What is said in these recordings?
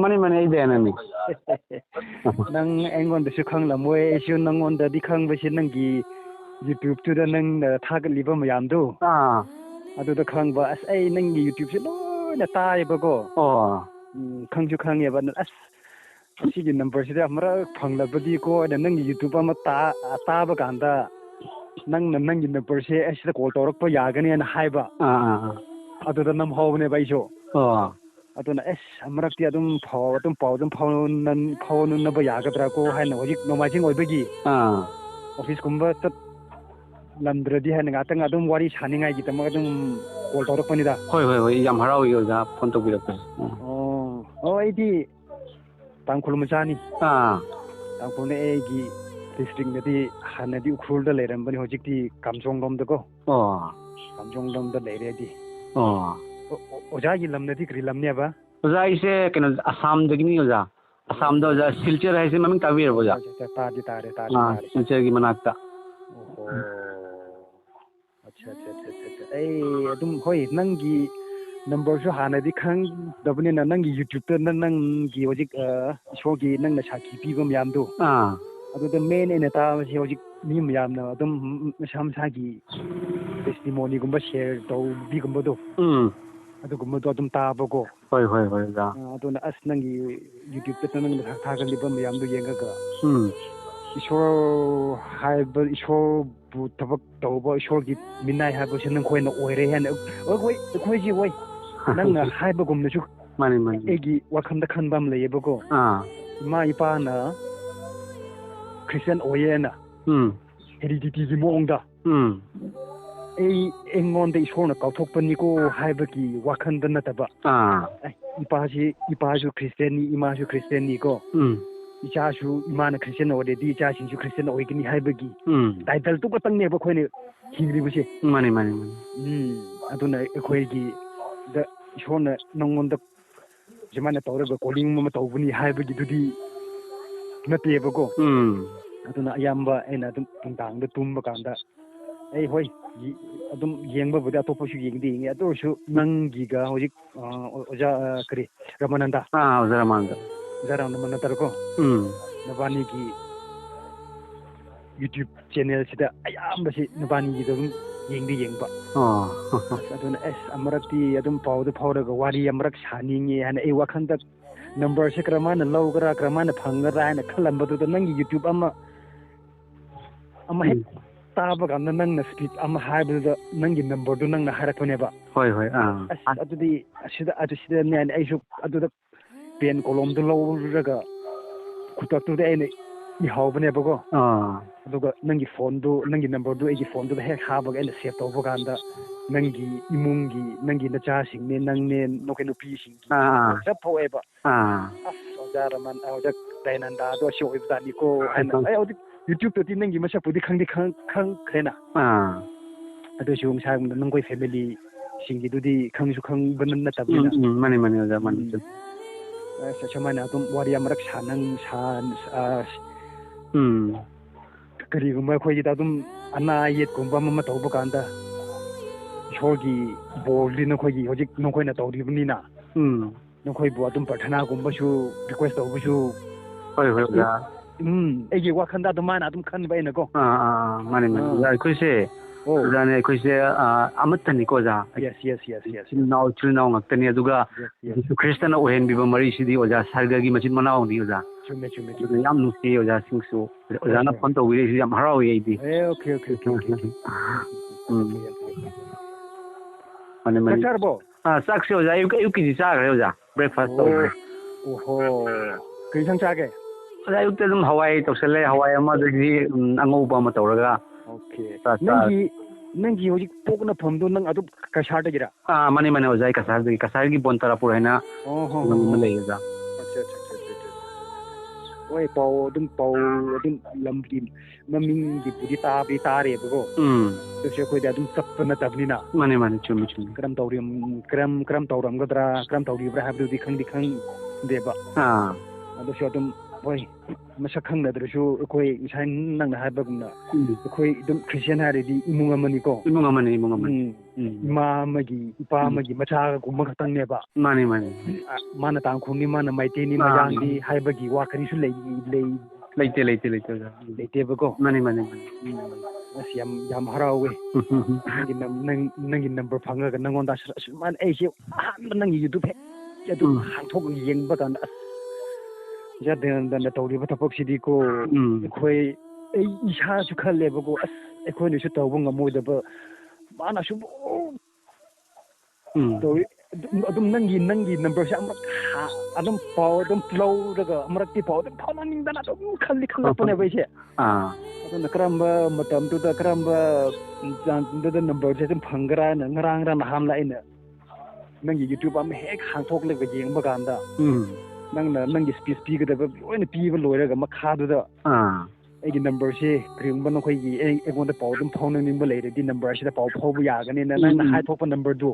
ꯃꯥꯅꯤ ꯃꯥꯅꯤ ꯑꯩ ꯗꯌꯥꯅꯟꯅꯤ ꯅꯪ ꯑꯩꯉꯣꯟꯗꯁꯨ ꯈꯪꯂꯝꯃꯣꯏ ꯑꯩꯁꯨ ꯅꯪꯉꯣꯟꯗꯗꯤ ꯈꯪꯕꯁꯤ ꯅꯪꯒꯤ ꯌꯨꯇ꯭ꯌꯨꯕꯇꯨꯗ ꯅꯪꯅ ꯊꯥꯒꯠꯂꯤꯕ ꯃꯌꯥꯝꯗꯣ ꯑꯗꯨꯗ ꯈꯪꯕ ꯑꯁ ꯑꯩ ꯅꯪꯒꯤ ꯌꯨꯇ꯭ꯌꯨꯕꯁꯦ ꯂꯣꯏꯅ ꯇꯥꯏꯌꯦꯕꯀꯣ ꯈꯪꯁꯨ ꯈꯪꯉꯦꯕ ꯑꯁ ꯑꯁꯤꯒꯤ ꯅꯝꯕꯔꯁꯤꯗ ꯑꯃꯔꯛ ꯐꯪꯂꯕꯗꯤꯀꯣ ꯑꯩꯅ ꯅꯪꯒꯤ ꯌꯨꯇ꯭ꯌꯨꯕ ꯑꯃ ꯇꯥꯕ ꯀꯥꯟꯗ ꯅꯪꯅ ꯅꯪꯒꯤ ꯅꯝꯕꯔꯁꯦ ꯑꯁꯤꯗ ꯀꯣꯜ ꯇꯧꯔꯛꯄ ꯌꯥꯒꯅꯤꯅ ꯍꯥꯏꯕ ꯑꯗꯨꯗ ꯅꯝꯍꯧꯕꯅꯦꯕ ꯑꯩꯁꯨ ꯑꯗꯨꯅ ꯑꯁ ꯑꯃꯔꯛꯇꯤ ꯑꯗꯨꯝ ꯄꯥꯎ ꯐꯥꯎꯅꯕ ꯌꯥꯒꯗ꯭ꯔꯥꯀꯣ ꯍꯥꯏꯅ ꯍꯧꯖꯤꯛ ꯅꯣꯡꯃꯥꯏꯖꯤꯡ ꯑꯣꯏꯕꯒꯤ ꯑꯣꯐꯤꯁꯀꯨꯝꯕ ꯆꯠꯂꯝꯗ꯭ꯔꯗꯤ ꯍꯥꯏꯅ ꯉꯥꯛꯇꯪ ꯑꯗꯨꯝ ꯋꯥꯔꯤ ꯁꯥꯅꯤꯡꯉꯥꯏꯒꯤꯗꯃꯛ ꯑꯗꯨꯝ ꯀꯣꯜ ꯇꯧꯔꯛꯄꯅꯤꯗ ꯍꯣꯏ ꯍꯣꯏ ꯍꯣꯏ ꯌꯥꯝ ꯍꯔꯥꯎꯏ ꯑꯣꯖꯥ ꯐꯣꯟ ꯇꯧꯕꯤꯔꯛꯄꯁꯦ ꯑꯩꯗꯤ ꯇꯥꯡꯈꯨꯜ ꯃꯆꯥꯅꯤ ꯇꯥꯡꯈꯨꯜꯅ ꯑꯩꯒꯤ ꯗꯤꯁꯇ꯭ꯔꯤꯛꯅꯗꯤ ꯍꯥꯟꯅꯗꯤ ꯎꯈ꯭ꯔꯨꯜꯗ ꯂꯩꯔꯝꯕꯅꯤ ꯍꯧꯖꯤꯛꯇꯤ ꯀꯥꯝꯖꯣꯡꯂꯣꯝꯗꯀꯣ ꯀꯥꯝꯖꯣꯡꯂꯣꯝꯗ ꯂꯩꯔꯦꯗꯤ ꯑꯣꯖꯥꯒꯤ ꯂꯝꯅꯗꯤ ꯀꯔꯤ ꯂꯝꯅꯦꯕ ꯑꯣꯖꯥ ꯑꯩꯁꯦ ꯀꯩꯅꯣ ꯑꯁꯥꯝꯗꯒꯤꯅꯤ ꯑꯣꯖꯥ ꯑꯁꯥꯝꯗ ꯑꯣꯖꯥ ꯁꯤꯜꯆꯔ ꯍꯥꯏꯁꯦ ꯃꯃꯤꯡ ꯇꯥꯕꯤꯔꯕꯣ ꯑꯣꯖꯥ ꯇꯥꯔꯦ ꯁꯤꯜꯆꯔꯒꯤ ꯃꯅꯥꯛꯇ ꯑꯠꯆꯥ ꯑꯩ ꯑꯗꯨꯝ ꯍꯣꯏ ꯅꯪꯒꯤ ꯅꯝꯕꯔꯁꯨ ꯍꯥꯟꯅꯗꯤ ꯈꯪꯗꯕꯅꯤꯅ ꯅꯪꯒꯤ ꯌꯨꯇ꯭ꯌꯨꯕꯇ ꯅꯪꯒꯤ ꯍꯧꯖꯤꯛ ꯏꯁꯣꯔꯒꯤ ꯅꯪꯅ ꯁꯥꯈꯤ ꯄꯤꯕ ꯃꯌꯥꯝꯗꯣ ꯑꯗꯨꯗ ꯃꯦꯟ ꯑꯣꯏꯅ ꯇꯥꯕꯁꯤ ꯍꯧꯖꯤꯛ ꯃꯤ ꯃꯌꯥꯝꯅ ꯑꯗꯨꯝ ꯃꯁꯥ ꯃꯁꯥꯒꯤ ꯇꯦꯁꯇꯤꯃꯣꯅꯤꯒꯨꯝꯕ ꯁꯦꯌꯔ ꯇꯧꯕꯤꯒꯨꯝꯕꯗꯣ ꯑꯗꯨꯒꯨꯝꯕꯗꯣ ꯑꯗꯨꯝ ꯇꯥꯕꯀꯣ ꯍꯣꯏ ꯍꯣꯏ ꯍꯣꯏ ꯑꯣꯖꯥ ꯑꯗꯨꯅ ꯑꯁ ꯅꯪꯒꯤ ꯌꯨꯇ꯭ꯌꯨꯕꯇ ꯅꯪꯅ ꯊꯥꯒꯠꯂꯤꯕ ꯃꯌꯥꯝꯗꯣ ꯌꯦꯡꯉꯒ ꯏꯁꯣꯔ ꯍꯥꯏꯕ ꯏꯁꯣꯔꯕꯨ ꯊꯕꯛ ꯇꯧꯕ ꯏꯁꯣꯔꯒꯤ ꯃꯤꯅꯥꯏ ꯍꯥꯏꯕꯁꯤ ꯅꯈꯣꯏꯅ ꯑꯣꯏꯔꯦ ꯍꯥꯏꯅ ꯍꯣꯏ ꯑꯩꯈꯣꯏꯁꯤ ꯍꯣꯏ ꯅꯪꯅ ꯍꯥꯏꯕꯒꯨꯝꯅꯁꯨ ꯑꯩꯒꯤ ꯋꯥꯈꯜꯗ ꯈꯟꯕ ꯑꯃ ꯂꯩꯌꯦꯕꯀோ ꯏꯃꯥ ꯏꯄꯥꯅ ꯈ꯭ꯔꯤꯁꯇꯤꯌꯥꯟ ꯑꯣꯏꯌꯦꯅ ꯍꯦꯔꯤꯗꯤꯇꯤꯒꯤ ꯃꯑꯣꯡꯗ ꯑꯩꯉꯣꯟꯗ ꯏꯁꯣꯔꯅ ꯀꯥꯎꯊꯣꯛꯄꯅꯤꯀꯣ ꯍꯥꯏꯕꯒꯤ ꯋꯥꯈꯜꯗ ꯅꯠꯇꯕ ꯏꯄꯥꯁꯨ ꯈ꯭ꯔꯤꯁꯇꯤꯌꯥꯟꯅꯤ ꯏꯃꯥꯁꯨ ꯈ꯭ꯔꯤꯁꯇꯤꯌꯥꯟꯅꯤꯀꯣ ꯏꯆꯥꯁꯨ ꯏꯃꯥꯅ ꯈ꯭ꯔꯤꯁꯇꯤꯌꯥꯟ ꯑꯣꯏꯔꯗꯤ ꯏꯆꯥꯁꯤꯡꯁꯨ ꯈ꯭ꯔꯤꯁꯇꯤꯌꯥꯟ ꯑꯣꯏꯒꯅꯤ ꯍꯥꯏꯕꯒꯤ ꯇꯥꯏꯇꯜꯗꯨ ꯈꯛꯇꯪꯅꯦꯕ ꯑꯩꯈꯣꯏꯅ ꯍꯤꯡꯂꯤꯕꯁꯦ ꯃꯥꯅꯤ ꯑꯗꯨꯅ ꯑꯩꯈꯣꯏꯒꯤꯗ ꯏꯁꯣꯔꯅ ꯅꯪꯉꯣꯟꯗ ꯁꯨꯃꯥꯏꯅ ꯇꯧꯔꯒ ꯀꯣꯂꯤꯡ ꯑꯃ ꯇꯧꯕꯅꯤ ꯍꯥꯏꯕꯒꯤꯗꯨꯗꯤ ꯅꯠꯇꯦꯕꯀꯣ ꯑꯗꯨꯅ ꯑꯌꯥꯝꯕ ꯑꯩꯅ ꯑꯗꯨꯝ ꯅꯨꯡꯗꯥꯡꯗ ꯇꯨꯝꯕ ꯀꯥꯟda ꯑꯩ ꯍꯣꯏ ꯑꯗꯨꯝ ꯌꯦꯡꯕꯕꯨꯗꯤ ꯑꯇꯣꯞꯄꯁꯨ ꯌꯦꯡꯉꯦ ꯑꯗꯨ ꯑꯣꯏꯔꯁꯨ ꯅꯪꯒꯤꯒ ꯍꯧꯖꯤꯛ ꯑꯣꯖꯥ ꯀꯔꯤ ꯔꯃꯥꯅꯟꯗ ꯑꯣꯖꯥ ꯔꯃꯥꯅꯟꯗꯀꯣ ꯅꯕꯥꯅꯤꯒꯤ ꯌꯨꯇ꯭ꯌꯨꯕ ꯆꯦꯅꯦꯜꯁꯤꯗ ꯑꯌꯥꯝꯕꯁꯤ ꯅꯕꯥꯅꯤꯒꯤꯗ ꯑꯗꯨꯝ ꯌꯦꯡꯕ ꯑꯗꯨꯅ ꯑꯃꯔꯛꯇꯤ ꯑꯗꯨꯝ ꯄꯥꯎꯗ ꯐꯥꯎꯔꯒ ꯋꯥꯔꯤ ꯑꯃꯔꯛ ꯁꯥꯅꯤꯡꯉꯦ ꯍꯥꯏꯅ ꯑꯩ ꯋꯥꯈꯜꯗ ꯅꯝꯕꯔꯁꯦ ꯀꯔꯝꯃꯥꯏꯅ ꯂꯧꯒꯗ꯭ꯔꯥ ꯀꯔꯝꯃꯥꯏꯅ ꯐꯪꯒꯗ꯭ꯔꯥ ꯍꯥꯏꯅ ꯈꯜꯂꯝꯕꯗꯨꯗ ꯅꯪꯒꯤ ꯌꯨꯇ꯭ꯌꯨꯕ ꯑꯃ ꯍꯦꯛ ꯇꯥꯕ ꯀꯥꯟꯗ ꯅꯪꯅ ꯁ꯭ꯄꯤꯆ ꯑꯃ ꯍꯥꯏꯕꯗꯨꯗ ꯅꯪꯒꯤ ꯅꯝꯕꯔꯗꯨ ꯅꯪꯅ ꯍꯥꯏꯔꯛꯄꯅꯦꯕ ꯍꯣꯏ ꯑꯗꯨꯗꯤ sidane ꯑꯩꯁꯨ ꯑꯗꯨꯗ ꯄꯦꯟ ꯀꯣꯂꯣꯝꯗꯨ ꯂꯧꯔꯒ ꯈꯨꯗꯛꯇꯨꯗ ꯑꯩꯅ ꯏꯍꯧꯕꯅꯦꯕꯀꯣ ꯑꯗꯨꯒ ꯅꯪꯒꯤ ꯅꯝꯕꯔꯗꯨ ꯑꯩꯒꯤ ꯐꯣꯟꯗꯨꯗ ꯍꯦꯛ ꯍꯥꯞꯄꯒ ꯑꯩꯅ ꯁꯦꯚ ꯇꯧꯕ ꯀꯥꯟꯗ ꯅꯪꯒꯤ ꯏꯃꯨꯡꯒꯤ ꯅꯪꯒꯤ ꯅꯆꯥꯁꯤꯡꯅꯦ ꯅꯪꯅꯦ ꯅꯈꯣꯏ ꯅꯨꯄꯤꯁꯤꯡꯒꯤ ꯆꯞ ꯊꯣꯛꯑꯦꯕ ꯑꯣꯖꯥ ꯗꯌꯥꯅꯟꯗꯗꯣ ꯑꯁꯤ ꯑꯣꯏꯕꯖꯥꯠꯅꯤꯀꯣ ꯍꯥꯏꯅ ꯑꯩ ꯍꯧꯖꯤꯛ ꯌꯨꯇ꯭ꯌꯨꯕꯇꯗꯤ ꯅꯪꯒꯤ ꯃꯁꯛꯄꯨꯗꯤ ꯈꯪꯈ꯭ꯔꯦꯅ ꯑꯗꯨꯁꯨ ꯉꯁꯥꯏꯒꯨꯝꯕ ꯅꯈꯣꯏ ꯐꯦꯃꯤꯂꯤꯁꯤꯡꯒꯤꯗꯨꯗꯤ ꯈꯪꯁꯨ ꯈꯪꯕ ꯅꯠꯇꯕꯅꯤꯅ ꯃꯥꯅꯤ ꯑꯣꯖꯥ ꯁꯨꯃꯥꯏꯅ ꯑꯗꯨꯝ ꯋꯥꯔꯤ ꯑꯃꯔꯛ ꯀꯔꯤꯒꯨꯝꯕ ꯑꯩꯈꯣꯏꯒꯤꯗ ꯑꯗꯨꯝ ꯑꯅꯥ ꯑꯌꯦꯛꯀꯨꯝꯕ ꯑꯃ ꯇꯧꯕ ꯀꯥꯟꯗ ꯏꯁꯣꯔꯒꯤ ꯕꯣꯔꯗꯤ ꯅꯈꯣꯏꯒꯤ ꯍꯧꯖꯤꯛ ꯅꯈꯣꯏꯅ ꯇꯧꯔꯤꯕꯅꯤꯅ ꯅꯈꯣꯏꯕꯨ ꯑꯗꯨꯝ ꯄ꯭ꯔꯊꯅꯥꯒꯨꯝꯕꯁꯨ ꯔꯤꯀ꯭ꯋꯦꯁ ꯇꯧꯕꯁꯨ ꯍꯣꯏ ꯑꯣꯖꯥ ꯑꯩꯒꯤ ꯋꯥꯈꯜꯗ ꯑꯗꯨꯃꯥꯏꯅ ꯑꯗꯨꯝ ꯈꯟꯕ ꯑꯩꯅꯀꯣ ꯃꯥꯅꯤ ꯑꯣꯖꯥ ꯑꯩꯈꯣꯏꯁꯦ ꯑꯣꯖꯥꯅꯦ ꯑꯩꯈꯣꯏꯁꯦ ꯑꯃꯠꯇꯅꯤꯀꯣ ꯑꯣꯖꯥ ꯏꯆꯤꯜ ꯏꯅꯥꯎ ꯉꯥꯛꯇꯅꯤ ꯑꯗꯨꯒ ꯖꯤꯁꯨ ꯈ꯭ꯔꯤꯁꯇꯅ ꯑꯣꯏꯍꯟꯕꯤꯕ ꯃꯔꯤꯁꯤꯗꯤ ꯑꯣꯖꯥ ꯁꯔꯒꯒꯤ ꯃꯆꯤꯟ ꯃꯅꯥꯎꯅꯤ ꯑꯣꯖꯥ ꯆꯨꯝꯃꯦ ꯌꯥꯝ ꯅꯨꯡꯁꯤꯌꯦ ꯑꯣꯖꯥꯁꯤꯡꯁꯨ ꯑꯣꯖꯥꯅ ꯐꯣꯟ ꯇꯧꯕꯤꯔꯛꯏꯁꯤ ꯌꯥꯝ ꯍꯔꯥꯎꯏ ꯑꯩꯗꯤ ꯑꯣꯀꯦ ꯃꯥꯅꯤ ꯆꯥꯔꯕꯣ ꯆꯥꯛꯁꯦ ꯑꯣꯖꯥ ꯑꯌꯨꯛꯀꯤꯗꯤ ꯆꯥꯈ꯭ꯔꯦ ꯑꯣꯖꯥ ꯕ꯭ꯔꯦꯛꯐꯥꯁ ꯇꯧꯈ꯭ꯔꯦ ꯀꯔꯤ ꯏꯟꯁꯥꯡ ꯆꯥꯒꯦ ꯑꯣꯖꯥ ꯑꯌꯨꯛꯇ ꯑꯗꯨꯝ ꯍꯋꯥꯏ ꯇꯧꯁꯜꯂꯦ ꯍꯋꯥꯏ ꯑꯃꯗꯒꯤ ꯑꯉꯧꯕ ꯑꯃ ꯇꯧꯔꯒ ꯅꯪꯒꯤ ꯍꯧꯖꯤꯛ ꯄꯣꯛꯅꯐꯝꯗꯣ ꯅꯪ ꯑꯗꯨꯝ ꯀꯁꯥꯔꯗꯒꯤꯔꯥ ꯃꯥꯅꯤ ꯑꯣꯖꯥ ꯑꯩ ꯀꯁꯥꯔꯒꯤ ꯕꯣꯟꯇꯥꯔꯥꯄꯨꯔ ꯍꯥꯏꯅ ꯑꯃ ꯂꯩ ꯑꯣꯖꯥ ꯍꯣꯏ ꯄꯥꯎ ꯑꯗꯨꯝ ꯂꯝꯒꯤ ꯃꯃꯤꯡꯒꯤꯕꯨꯗꯤ ꯇꯥꯔꯦꯕꯀꯣ ꯑꯗꯨꯁꯨ ꯑꯩꯈꯣꯏꯗꯤ ꯑꯗꯨꯝ ꯆꯠꯄ ꯅꯠꯇꯕꯅꯤꯅ ꯃꯥꯅꯤ ꯆꯨꯝꯃꯤ ꯀꯔꯝ ꯇꯧꯔꯝꯒꯗ꯭ꯔꯥ ꯀꯔꯝ ꯇꯧꯔꯤꯕ꯭ꯔꯥ ꯍꯥꯏꯕꯗꯨꯗꯤ ꯈꯪꯗꯦꯕ ꯑꯗꯨꯁꯨ ꯑꯗꯨꯝ ꯍꯣꯏ ꯃꯁꯛ ꯈꯪꯅꯗ꯭ꯔꯁꯨ ꯑꯩꯈꯣꯏ ꯉꯁꯥꯏ ꯅꯪꯅ ꯍꯥꯏꯕꯒꯨꯝꯅ ꯑꯩꯈꯣꯏ ꯑꯗꯨꯝ ꯈ꯭ꯔꯤꯁꯇꯤꯌꯥꯟ ꯍꯥꯏꯔꯗꯤ ꯏꯃꯨꯡ ꯑꯃꯅꯤꯀꯣ ꯏꯃꯨꯡ ꯑꯃꯅꯤ ꯏꯃꯥ ꯑꯃꯒꯤ ꯏꯄꯥ ꯑꯃꯒꯤ ꯃꯆꯥꯒꯨꯝꯕ ꯈꯛꯇꯪꯅꯦꯕ ꯃꯥꯅꯤ ꯃꯥꯅꯤ ꯃꯥꯅ ꯇꯥꯡꯈꯨꯜꯅꯤ ꯃꯥꯅ ꯃꯩꯇꯩꯅꯤ ꯃꯌꯥꯡꯅꯤ ꯍꯥꯏꯕꯒꯤ ꯋꯥ ꯀꯔꯤꯁꯨ ꯂꯩꯇꯦꯕꯀꯣ ꯃꯥꯅꯤ ꯃꯥꯅꯤ ꯑꯁ ꯌꯥꯝ ꯍꯔꯥꯎꯋꯦ ꯅꯪꯒꯤ ꯅꯝꯕꯔ ꯐꯪꯉꯒ ꯅꯪꯉꯣꯟꯗ ꯑꯁꯨꯃꯥꯏꯅ ꯑꯩꯁꯦ ꯑꯍꯥꯟꯕ ꯅꯪꯒꯤ ꯌꯨꯇꯨꯕ ꯍꯦꯛ ꯑꯗꯨ ꯍꯥꯡꯊꯣꯛꯑꯒ ꯌꯦꯡꯕ ꯀꯥꯟꯗ ꯑꯁ ꯖꯗꯦꯟꯗꯅ ꯇꯧꯔꯤꯕ ꯊꯕꯛꯁꯤꯗꯤꯀꯣ ꯑꯩꯈꯣꯏ ꯑꯩ ꯏꯁꯥꯁꯨ ꯈꯜꯂꯦꯕꯀꯣ ꯑꯁ ꯑꯩꯈꯣꯏꯅꯁꯨ ꯇꯧꯕ ꯉꯝꯃꯣꯏꯗꯕ ꯃꯥꯅꯁꯨ ꯇꯧꯋꯤ ꯑꯗꯨꯝ ꯅꯪꯒꯤ ꯅꯝꯕꯔꯁꯦ ꯑꯗꯨꯝ ꯄꯥꯎ ꯑꯗꯨꯝ ꯂꯧꯔꯒ ꯑꯃꯨꯔꯛꯇꯤ ꯄꯥꯎ ꯑꯗꯨꯝ ꯐꯥꯎꯅꯅꯤꯡꯗꯅ ꯑꯗꯨꯝ ꯈꯜꯂꯛꯄꯅꯦꯕ ꯑꯩꯁꯦ ꯑꯗꯨꯅ ꯀꯔꯝꯕ ꯃꯇꯝꯗꯨꯗ ꯀꯔꯝꯕ ꯆꯥꯟꯁꯗꯨꯗ ꯅꯝꯕꯔꯁꯦ ꯑꯗꯨꯝ ꯐꯪꯒ꯭ꯔꯥꯅ ꯉꯔꯥꯡ ꯅꯍꯥꯟꯂ ꯑꯩꯅ ꯅꯪꯒꯤ ꯌꯨꯇ꯭ꯌꯨꯕ ꯑꯃ ꯍꯦꯛ ꯍꯥꯡꯊꯣꯛꯂꯒ ꯌꯦꯡꯕ ꯀꯥꯟꯗ ꯅꯪꯒꯤ ꯁ꯭ꯄꯤꯆ ꯄꯤꯒꯗꯕ ꯂꯣꯏꯅ ꯄꯤꯕ ꯂꯣꯏꯔꯒ ꯃꯈꯥꯗꯨꯗ ꯑꯩꯒꯤ ꯅꯝꯕꯔꯁꯦ ꯀꯔꯤꯒꯨꯝꯕ ꯅꯈꯣꯏꯒꯤ ꯑꯩꯉꯣꯟꯗ ꯄꯥꯎ ꯑꯗꯨꯝ ꯐꯥꯎꯅꯅꯤꯡꯕ ꯂꯩꯔꯗꯤ ꯅꯝꯕꯔꯁꯤꯗ ꯄꯥꯎ ꯐꯥꯎꯕ ꯌꯥꯒꯅꯤꯅ ꯅꯪꯅ ꯍꯥꯏꯊꯣꯛꯄ ꯅꯝꯕꯔꯗꯨ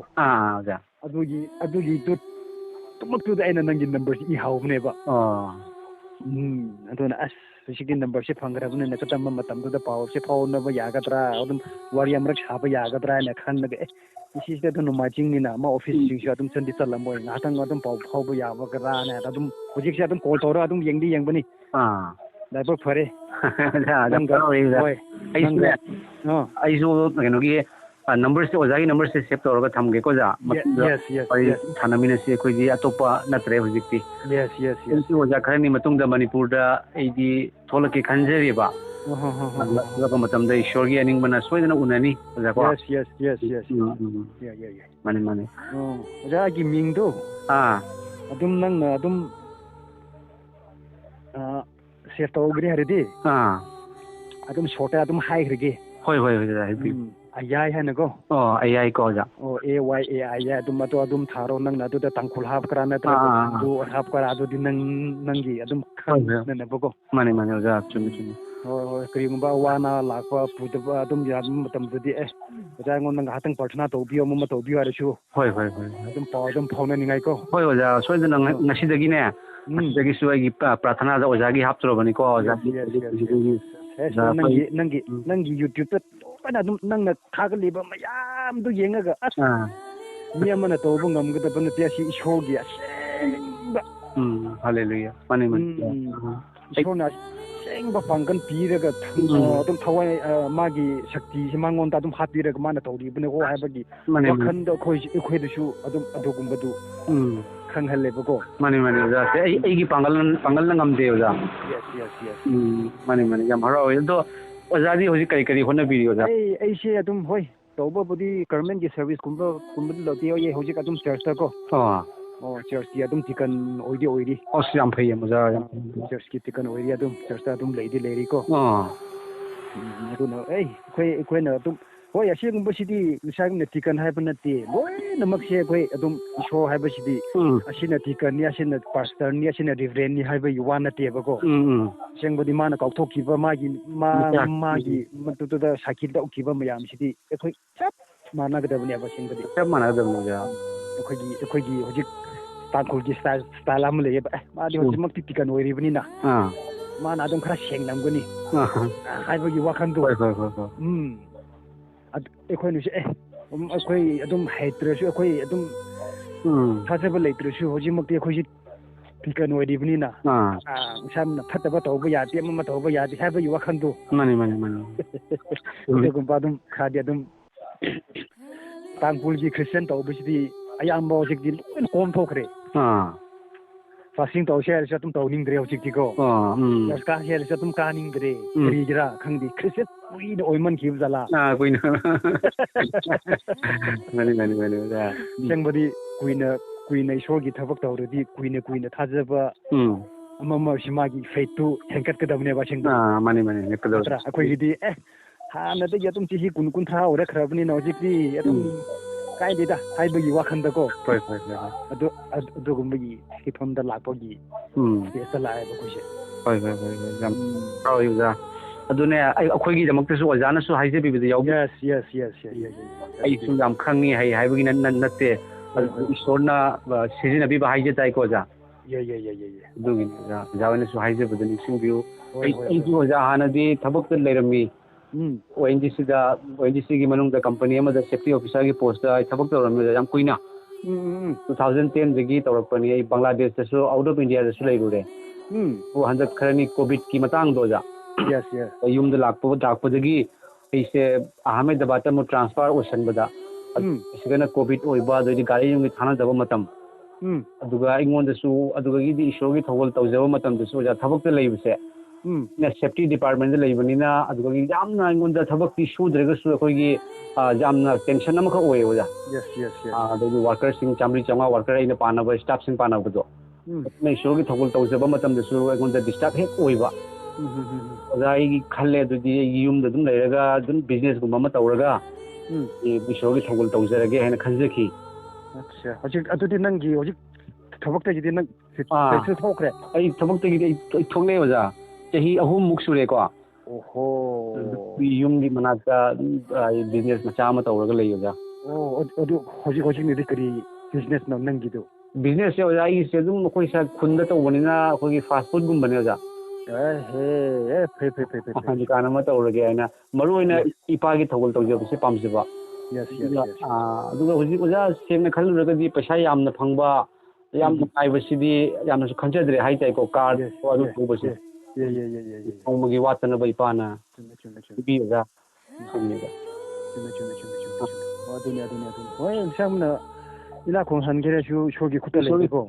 ꯑꯗꯨꯒꯤꯗꯨꯃꯛꯇꯨꯗ ꯑꯩꯅ ꯅꯪꯒꯤ ꯅꯝꯕꯔꯁꯤ ꯏꯍꯧꯕꯅꯦꯕ ꯑꯗꯨꯅ ꯑꯁ ꯍꯧꯖꯤꯛꯀꯤ ꯅꯝꯕꯔꯁꯦ ꯐꯪꯈ꯭ꯔꯕꯅꯤꯅ ꯀꯔꯝꯕ ꯃꯇꯝꯗꯨꯗ ꯄꯥꯎꯁꯦ ꯐꯥꯎꯅꯕ ꯌꯥꯒꯗ꯭ꯔꯥ ꯑꯗꯨꯝ ꯋꯥꯔꯤ ꯑꯃꯔꯛ ꯁꯥꯕ ꯌꯥꯒꯗ꯭ꯔꯥ ꯍꯥꯏꯅ ꯈꯟꯂꯒ ꯉꯁꯤꯁꯤꯗ ꯑꯗꯨꯝ ꯅꯣꯡꯃꯥꯏꯖꯤꯡꯅꯤꯅ ꯑꯃ ꯑꯣꯐꯤꯁꯁꯤꯡꯁꯨ ꯑꯗꯨꯝ ꯆꯠꯂꯝꯃꯣꯏ ꯉꯥꯏꯍꯥꯛꯇꯪ ꯑꯗꯨꯝ ꯄꯥꯎ ꯐꯥꯎꯕ ꯌꯥꯕꯒꯗ꯭ꯔꯥꯅ ꯑꯗꯨꯝ ꯍꯧꯖꯤꯛꯁꯦ ꯑꯗꯨꯝ ꯀꯣꯜ ꯇꯧꯔꯒ ꯑꯗꯨꯝ ꯌꯦꯡꯕꯅꯤ ꯂꯥꯏꯕꯛ ꯐꯔꯦ ꯑꯩꯁꯨ ꯀꯩꯅꯣꯒꯤ ꯅꯝꯕꯔꯁꯦ ꯑꯣꯖꯥꯒꯤ ꯅꯝꯕꯔꯁꯦ ꯁꯦꯚ ꯇꯧꯔꯒ ꯊꯝꯒꯦꯀꯣ ꯑꯣꯖꯥ ꯋꯥꯔꯤ ꯁꯥꯟꯅꯃꯤꯟꯅꯁꯤ ꯑꯩꯈꯣꯏꯗꯤ ꯑꯇꯣꯞꯄ ꯅꯠꯇ꯭ꯔꯦ ꯍꯧꯖꯤꯛꯇꯤ ꯑꯣꯖꯥ ꯈꯔꯅꯤ ꯃꯇꯨꯡꯗ ꯃꯅꯤꯄꯨꯔꯗ ꯑꯩꯗꯤ ꯊꯣꯛꯂꯛꯀꯦ ꯈꯟꯖꯔꯤꯕ ꯊꯣꯛꯂꯛꯄ ꯃꯇꯝꯗ ꯏꯁꯣꯔꯒꯤ ꯑꯅꯤꯡꯕꯅ ꯁꯣꯏꯗꯅ ꯎꯅꯅꯤ ꯑꯣꯖꯥꯀꯣ ꯃꯥꯅꯤ ꯃꯥꯅꯤ ꯑꯣꯖꯥꯒꯤ ꯃꯤꯡꯗꯣ ꯑꯗꯨꯝ ꯅꯪꯅ ꯑꯗꯨꯝ ꯁꯦꯚ ꯇꯧꯒ꯭ꯔꯦ ꯍꯥꯏꯔꯗꯤ ꯑꯗꯨꯝ ꯁꯣꯔꯠꯇ ꯑꯗꯨꯝ ꯍꯥꯏꯈ꯭ꯔꯒꯦ ꯍꯣꯏ ꯑꯣꯖꯥ ꯍꯥꯏꯕꯤꯌꯨ ꯑꯌꯥꯏ ꯍꯥꯏꯅꯀೋ ꯑꯌꯥꯏꯀꯣ ꯑꯣꯖꯥ AYAI ꯑꯗꯨꯝ ꯊꯥꯔꯣ ꯅꯪꯅ ꯑꯗꯨꯗ ꯇꯥꯡꯈꯨꯜ ꯍꯥꯞꯀ꯭ꯔꯥ ꯅꯠꯇ꯭ꯔꯒ ꯍꯥꯞꯀ꯭ꯔꯥ ꯑꯗꯨꯗꯤ ꯅꯪꯒꯤ ꯑꯗꯨꯝ ꯈꯪꯅꯅꯕꯀꯣ ꯃꯥꯅꯤ ꯑꯣꯖꯥ ꯆꯨꯝꯃꯤ ꯍꯣꯏ ꯀꯔꯤꯒꯨꯝꯕ ꯑꯋꯥ ꯑꯅꯥ ꯂꯥꯛꯄ ꯄꯨꯗꯕ ꯑꯗꯨꯝ ꯌꯥꯕ ꯃꯇꯝꯗꯗꯤ ꯑꯣꯖꯥ ꯑꯩꯉꯣꯟꯗ ꯉꯥꯏꯍꯥꯛꯇꯪ ꯄ꯭ꯔꯊꯅꯥ ꯇꯧꯕꯤꯌꯣ ꯑꯃ ꯇꯧꯕꯤꯌꯣ ꯍꯥꯏꯔꯁꯨ ꯍꯣꯏ ꯑꯗꯨꯝ ꯄꯥꯎ ꯑꯗꯨꯝ ꯐꯥꯎꯅꯅꯤꯡꯉꯥꯏꯀꯣ ꯍꯣꯏ ꯑꯣꯖꯥ ꯁꯣꯏꯗꯅ ꯉꯁꯤꯗꯒꯤꯅꯦ ꯉꯁꯤꯗꯒꯤꯁꯨ ꯑꯩꯒꯤ ꯄ꯭ꯔꯥꯊꯅꯥꯗ ꯑꯣꯖꯥꯒꯤ ꯍꯥꯞꯆꯔꯕꯅꯤꯀꯣ ꯅꯪꯒꯤ ꯌꯨꯇ꯭ꯌꯨꯕꯇ ꯂꯣꯏꯅ ꯑꯗꯨꯝ ꯅꯪꯅ ꯊꯥꯒꯠꯂꯤꯕ ꯃꯌꯥꯝꯗꯨ ꯌꯦꯡꯉꯒ ꯑꯁ ꯃꯤ ꯑꯃꯅ ꯇꯧꯕ ꯉꯝꯒꯗꯕ ꯅꯠꯇꯦ ꯑꯁꯤ ꯏꯁꯣꯔꯒꯤ ꯑꯁꯦꯡꯕ ꯍꯜꯂꯦꯂꯨꯌꯥ ꯃꯥꯅꯤ ꯏꯁꯣꯔꯅ ꯑꯁꯦꯡꯕ ꯄꯥꯡꯒꯜ ꯄꯤꯔꯒ ꯑꯗꯨꯝ ꯊꯋꯥꯏ ꯃꯥꯒꯤ ꯁꯛꯇꯤꯁꯤ ꯃꯉꯣꯟꯗ ꯑꯗꯨꯝ ꯍꯥꯞꯄꯤꯔꯒ ꯃꯥꯅ ꯇꯧꯔꯤꯕꯅꯤꯀꯣ ꯍꯥꯏꯕꯒꯤ ꯋꯥꯈꯜꯗ ꯑꯩꯈꯣꯏꯗꯁꯨ ꯑꯗꯨꯝ ꯑꯗꯨꯒꯨꯝꯕꯗꯨ ꯈꯪꯍꯜꯂꯦꯕꯀꯣ ꯃꯥꯅꯤ ꯑꯣꯖꯥꯁꯦ ꯑꯩꯒꯤ ꯄꯥꯡꯒꯜꯅ ꯉꯝꯗꯦ ꯑꯣꯖꯥ ꯃꯥꯅꯤ ꯌꯥꯝ ꯍꯔꯥꯎꯋꯦ ꯑꯗꯣ ꯑꯣꯖꯥꯗꯤ ꯍꯧꯖꯤꯛ ꯀꯔꯤ ꯍꯣꯠꯅꯕꯤꯔꯤ ꯑꯣꯖꯥ ꯑꯩꯁꯦ ꯑꯗꯨꯝ ꯍꯣꯏ ꯇꯧꯕꯕꯨꯗꯤ ꯒꯔꯃꯦꯟꯒꯤ ꯁꯥꯔꯚꯤꯁꯀꯨꯝꯕꯗꯤ ꯂꯧꯗꯦ ꯍꯧꯖꯤꯛ ꯑꯗꯨꯝ ꯆꯔꯆꯇꯀꯣ ꯆꯔꯆꯀꯤ ꯑꯗꯨꯝ ꯗꯤꯀꯟ ꯑꯣꯏꯔꯤ ꯑꯁ ꯌꯥꯝ ꯐꯩꯌꯦ ꯑꯣꯖꯥ ꯆꯔꯆꯀꯤ ꯗꯤꯀꯟ ꯑꯣꯏꯔꯤ ꯑꯗꯨꯝ ꯆꯔꯆꯇ ꯑꯗꯨꯝ ꯂꯩꯔꯤꯀꯣ ꯑꯗꯨꯅ ꯑꯩꯈꯣꯏꯅ ꯑꯗꯨꯝ ꯍꯣꯏ ꯑꯁꯤꯒꯨꯝꯕꯁꯤꯗꯤ ꯉꯁꯥꯏꯒꯨꯝꯅ ꯗꯤꯀꯟ ꯍꯥꯏꯕ ꯅꯠꯇꯦ ꯂꯣꯏꯅꯃꯛꯁꯦ ꯑꯩꯈꯣই ꯑꯗꯨꯝ ꯏꯁꯣꯔ ꯍꯥꯏꯕꯁꯤꯗꯤ ꯑꯁꯤꯅ ꯗꯤꯀꯟꯅꯤ ꯑꯁꯤꯅ ꯄꯥꯁꯇꯔꯅꯤ ꯑꯁꯤꯅ ꯔꯤꯚꯔꯦꯟꯅꯤ ꯍꯥꯏꯕꯒꯤ ꯋꯥ ꯅꯠꯇꯦꯕꯀோ ꯑꯁꯦꯡꯕꯗꯤ ꯃꯥꯅ ꯀꯥꯎꯊꯣꯛꯈꯤꯕ ꯃꯥꯒꯤ ꯃꯗꯨꯗ ꯁꯥꯈꯤ ꯂꯧꯈꯤꯕ ꯃꯌꯥꯝꯁꯤꯗꯤ ꯑꯩꯈꯣꯏ ꯆꯞ ꯃꯥꯟꯅꯒꯗꯕꯅꯦꯕ ꯑꯁꯦꯡꯕꯗꯤ ꯆꯞ ꯃꯥꯟꯅꯒꯗꯕꯅꯤ ꯑꯩꯈꯣꯏꯒꯤ ꯍꯧꯖꯤꯛ ꯇꯥꯡꯈꯨꯜꯒꯤ ꯁ꯭ꯇꯥꯏꯜ ꯑꯃ ꯂꯩꯌꯦꯕ ꯃꯥꯗꯤ ꯍꯧꯖꯤꯛꯃꯛꯇꯤ ꯗꯤꯀꯟ ꯑꯣꯏꯔꯤꯕꯅꯤꯅ ꯃꯥꯅ ꯑꯗꯨꯝ ꯈꯔ ꯁꯦꯡꯂꯝꯒꯅꯤ ꯍꯥꯏꯕꯒꯤ ꯋꯥꯈꯜꯗꯣ ꯑꯩꯈꯣꯏꯅꯁꯨ ꯑꯩꯈꯣই ꯑꯗꯨꯝ ꯍꯩꯇ꯭ꯔꯁꯨ ꯑꯩꯈꯣই ꯑꯗꯨꯝ ꯊꯥꯖꯕ ꯂꯩꯇ꯭ꯔꯁꯨ ꯍꯧꯖꯤꯛꯃꯛꯇꯤ ꯑꯩꯈꯣꯏꯁꯤ ꯗꯤꯀꯟ ꯑꯣꯏꯔꯤꯕꯅꯤꯅ ꯏꯁꯥꯅ ꯐꯠꯇꯕ ꯇꯧꯕ ꯌꯥꯗꯦ ꯑꯃ ꯇꯧꯕ ꯌꯥꯗꯦ ꯍꯥꯏꯕꯒꯤ ꯋꯥꯈꯜꯗꯣ ꯃꯥꯅꯤ ꯑꯗꯨꯒꯨꯝꯕ ꯑꯗꯨꯝ ꯈꯔꯗꯤ ꯑꯗꯨꯝ ꯇꯥꯡꯈꯨꯜꯒꯤ ꯈ꯭ꯔꯤꯁꯇꯤꯌꯟ ꯇꯧꯕꯁꯤꯗꯤ ꯑꯌꯥꯝꯕ ꯍꯧꯖꯤꯛꯇꯤ ꯂꯣꯏꯅ ꯀꯣꯝꯊꯣꯛꯈ꯭ꯔꯦ ꯐꯥꯁꯇꯤꯡ ꯇꯧꯁꯦ ꯍꯥꯏꯔꯁꯨ ꯑꯗꯨꯝ ꯇꯧꯅꯤꯡꯗ꯭ꯔꯦ ꯍꯧꯖꯤꯛꯇꯤꯀꯣ ꯆꯔꯆ ꯀꯥꯁꯦ ꯍꯥꯏꯔꯁꯨ ꯑꯗꯨꯝ ꯀꯥꯅꯤꯡꯗ꯭ꯔꯦ ꯀꯔꯤꯒꯤꯔꯥ ꯈꯪꯗꯦ ꯈ꯭ꯔꯤꯁꯇꯤꯌꯟ ꯀꯨꯏꯅ ꯑꯣꯏꯃꯟꯈꯤꯕ ꯖꯥꯠꯂꯥ ꯀꯨꯏꯅ ꯃꯥꯅꯤ ꯑꯁꯦꯡꯕꯗꯤ ꯀꯨꯏꯅ ꯏꯁꯣꯔꯒꯤ ꯊꯕꯛ ꯇꯧꯔꯗꯤ ꯀꯨꯏꯅ ꯊꯥꯖꯕ ꯑꯃꯁꯤ ꯃꯥꯒꯤ ꯐꯦꯠꯇꯨ ꯍꯦꯟꯒꯠꯀꯗꯕꯅꯦꯕ ꯑꯁꯦꯡꯕ ꯃꯥꯅꯤ ꯅꯠꯇ꯭ꯔꯥ ꯑꯩꯈꯣꯏꯒꯤꯗꯤ ꯍꯥꯟꯅꯗꯒꯤ ꯑꯗꯨꯝ ꯆꯍꯤ 20-30 ꯑꯣꯏꯔꯛꯈ꯭ꯔꯕꯅꯤꯅ ꯍꯧꯖꯤꯛꯇꯤ ꯑꯗꯨꯝ ꯀꯥꯏꯗꯦꯗ ꯍꯥꯏꯕꯒꯤ ꯋꯥꯈꯜꯗꯀꯣ ꯑꯗꯨꯒꯨꯝꯕꯒꯤ ꯐꯤꯕꯝꯗ ꯂꯥꯛꯄꯒꯤ ꯁ꯭ꯇꯦꯖꯇ ꯂꯥꯛꯑꯦꯕ ꯑꯩꯈꯣꯏꯁꯦ ꯌꯥꯝ ꯍꯔꯥꯎꯏ ꯑꯣꯖꯥ ꯑꯗꯨꯅꯦ ꯑꯩꯈꯣꯏꯒꯤꯗꯃꯛꯇꯁꯨ ꯑꯣꯖꯥꯅꯁꯨ ꯍꯥꯏꯖꯕꯤꯕꯗ ꯌꯥꯎꯕꯤ ꯑꯩꯁꯨ ꯌꯥꯝ ꯈꯪꯉꯤ ꯍꯥꯏꯕꯒꯤ ꯅꯠꯇꯦ ꯏꯁꯣꯔꯅ ꯁꯤꯖꯤꯟꯅꯕꯤꯕ ꯍꯥꯏꯖ ꯇꯥꯏꯀꯣ ꯑꯣꯖꯥ ꯑꯗꯨꯒꯤꯅꯤ ꯑꯣꯖꯥ ꯍꯣꯏꯅꯁꯨ ꯍꯥꯏꯖꯕꯗ ꯅꯤꯡꯁꯤꯡꯕꯤꯌꯨ ꯑꯩꯁꯨ ꯑꯣꯖꯥ ꯍꯥꯟꯅꯗꯤ ꯊꯕꯛꯇ ꯂꯩꯔꯝꯃꯤ ONGCꯗ ONGCꯒꯤ ꯃꯅꯨꯡꯗ ꯀꯝꯄꯅꯤ ꯑꯃꯗ ꯁꯦꯐꯇꯤ ꯑꯣꯐꯤꯁꯥꯔꯒꯤ ꯄꯣꯁꯇ ꯑꯩ ꯊꯕꯛ ꯇꯧꯔꯝꯃꯤ ꯑꯣꯖꯥ ꯌꯥꯝ ꯀꯨꯏꯅ 2010ꯗꯒꯤ ꯇꯧꯔꯛꯄꯅꯤ ꯑꯩ ꯕꯪꯒ꯭ꯂꯥꯗꯦꯁꯇꯁꯨ ꯑꯥꯎꯠ ꯑꯣꯐ ꯏꯟꯗꯤꯌꯥꯗꯁꯨ ꯂꯩꯔꯨꯔꯦ ꯍꯟꯗꯛ ꯈꯔꯅꯤ ꯀꯣꯚꯤꯗꯀꯤ ꯃꯇꯥꯡꯗꯣ ꯑꯣꯖꯥ ꯌꯨꯝꯗ ꯂꯥꯛꯄꯗꯒꯤ ꯑꯩꯁꯦ ꯑꯍꯃꯦꯗꯕꯥꯗꯇ ꯑꯃꯨꯛ ꯇ꯭ꯔꯥꯟꯁꯐꯔ ꯑꯣꯏꯁꯟꯕꯗ ꯁꯤꯗꯅ ꯀꯣꯚꯤꯗ ꯑꯣꯏꯕ ꯑꯗꯩꯗꯤ ꯒꯥꯔꯤ ꯅꯨꯡꯒꯤ ꯊꯥꯅꯗꯕ ꯃꯇꯝ ꯑꯗꯨꯒ ꯑꯩꯉꯣꯟꯗꯁꯨ ꯑꯗꯨꯗꯒꯤꯗꯤ ꯏꯁꯣꯔꯒꯤ ꯊꯧꯒꯜ ꯇꯧꯖꯕ ꯃꯇꯝꯗꯁꯨ ꯑꯣꯖꯥ ꯊꯕꯛꯇ ꯂꯩꯕꯁꯦ ꯁꯦꯐꯇꯤ ꯗꯤꯄꯥꯔꯠꯃꯦꯟꯗ ꯂꯩꯕꯅꯤꯅ ꯑꯗꯨꯒꯤ ꯌꯥꯝꯅ ꯑꯩꯉꯣꯟꯗ ꯊꯕꯛꯇꯤ ꯁꯨꯗ꯭ꯔꯒꯁꯨ ꯑꯩꯈꯣꯏꯒꯤ ꯌꯥꯝꯅ ꯇꯦꯟꯁꯟ ꯑꯃꯈꯛ ꯑꯣꯏꯌꯦ ꯑꯣꯖꯥ ꯑꯗꯩꯗꯤ ꯋꯥꯔꯀꯔꯁꯤꯡ 100-500 ꯋꯥꯔꯀꯔ ꯑꯩꯅ ꯄꯥꯅꯕ ꯁ꯭ꯇꯥꯐꯁꯤꯡ ꯄꯥꯅꯕꯗꯣ ꯑꯗꯨꯅ ꯏꯁꯣꯔꯒꯤ ꯊꯧꯒꯜ ꯇꯧꯖꯕ ꯃꯇꯝꯗꯁꯨ ꯑꯩꯉꯣꯟꯗ ꯗꯤꯁꯇꯔꯕ ꯍꯦꯛ ꯑꯣꯏꯕ ꯑꯣꯖꯥ ꯑꯩꯒꯤ ꯈꯜꯂꯦ ꯑꯗꯨꯗꯤ ꯑꯩꯒꯤ ꯌꯨꯝꯗ ꯑꯗꯨꯝ ꯂꯩꯔꯒ ꯑꯗꯨꯝ ꯕꯤꯖꯤꯅꯦꯁꯒꯨꯝꯕ ꯑꯃ ꯇꯧꯔꯒ ꯏꯁꯣꯔꯒꯤ ꯊꯧꯒꯜ ꯇꯧꯖꯔꯒꯦ ꯍꯥꯏꯅ ꯈꯟꯖꯈꯤ ꯍꯧꯖꯤꯛ ꯑꯗꯨꯗꯤ ꯅꯪꯒꯤ ꯍꯧꯖꯤꯛ ꯊꯕꯛꯇꯒꯤꯗꯤ ꯅꯪ ꯀꯩꯁꯨ ꯊꯣꯛꯈ꯭ꯔꯦ ꯑꯩ ꯊꯕꯛꯇꯒꯤꯗꯤ ꯑꯩ ꯊꯣꯛꯂꯛꯑꯦ ꯑꯣꯖꯥ ꯆꯍꯤ 3 ꯁꯨꯔꯦꯀꯣ ꯑꯣꯍꯣ ꯌꯨꯝꯒꯤ ꯃꯅꯥꯛꯇ ꯕꯤꯖꯤꯅꯦꯁ ꯃꯆꯥ ꯑꯃ ꯇꯧꯔꯒ ꯂꯩ ꯑꯣꯖꯥ ꯑꯗꯨ ꯍꯧꯖꯤꯛꯅꯗꯤ ꯀꯔꯤ ꯕꯤꯖꯤꯅꯦꯁꯅꯣ ꯅꯪꯒꯤꯗꯣ ꯕꯤꯖꯤꯅꯦꯁꯁꯦ ꯑꯣꯖꯥ ꯑꯩꯒꯤꯁꯦ ꯑꯗꯨꯝ ꯑꯩꯈꯣꯏ ꯈꯨꯟꯗ ꯇꯧꯕꯅꯤꯅ ꯑꯩꯈꯣꯏꯒꯤ ꯐꯥꯁ ꯐꯨꯗꯒꯨꯝꯕꯅꯦ ꯑꯣꯖꯥ ꯐꯩ ꯗꯨꯀꯥꯟ ꯑꯃ ꯇꯧꯔꯒꯦ ꯍꯥꯏꯅ ꯃꯔꯨ ꯑꯣꯏꯅ ꯏꯄꯥꯒꯤ ꯊꯧꯒꯜ ꯇꯧꯖꯕꯁꯦ ꯄꯥꯝꯖꯕ ꯑꯗꯨꯒ ꯍꯧꯖꯤꯛ ꯑꯣꯖꯥ ꯁꯦꯡꯅ ꯈꯜꯂꯨꯔꯒꯗꯤ ꯄꯩꯁꯥ ꯌꯥꯝꯅ ꯐꯪꯕ ꯌꯥꯝ ꯅꯨꯡꯉꯥꯏꯕꯁꯤꯗꯤ ꯌꯥꯝꯅꯁꯨ ꯈꯟꯖꯗ꯭ꯔꯦ ꯍꯥꯏꯇꯥꯔꯦꯀꯣ ꯀꯥꯔ ꯑꯗꯨ ꯇꯧꯕꯁꯦ ꯅꯣꯡꯃꯒꯤ ꯋꯥꯠꯇꯅꯕ ꯏꯄꯥꯅ ꯄꯤꯕꯤ ꯑꯣꯖꯥ ꯁꯤꯅꯦꯕ ꯑꯗꯨꯅꯤ ꯍꯣꯏ ꯁꯝꯅ ꯏꯅꯥꯛ ꯈꯨꯟꯍꯟꯒꯦꯔꯁꯨ ꯏꯁꯣꯔꯒꯤ ꯈꯨꯠꯇ ꯂꯩꯀꯣ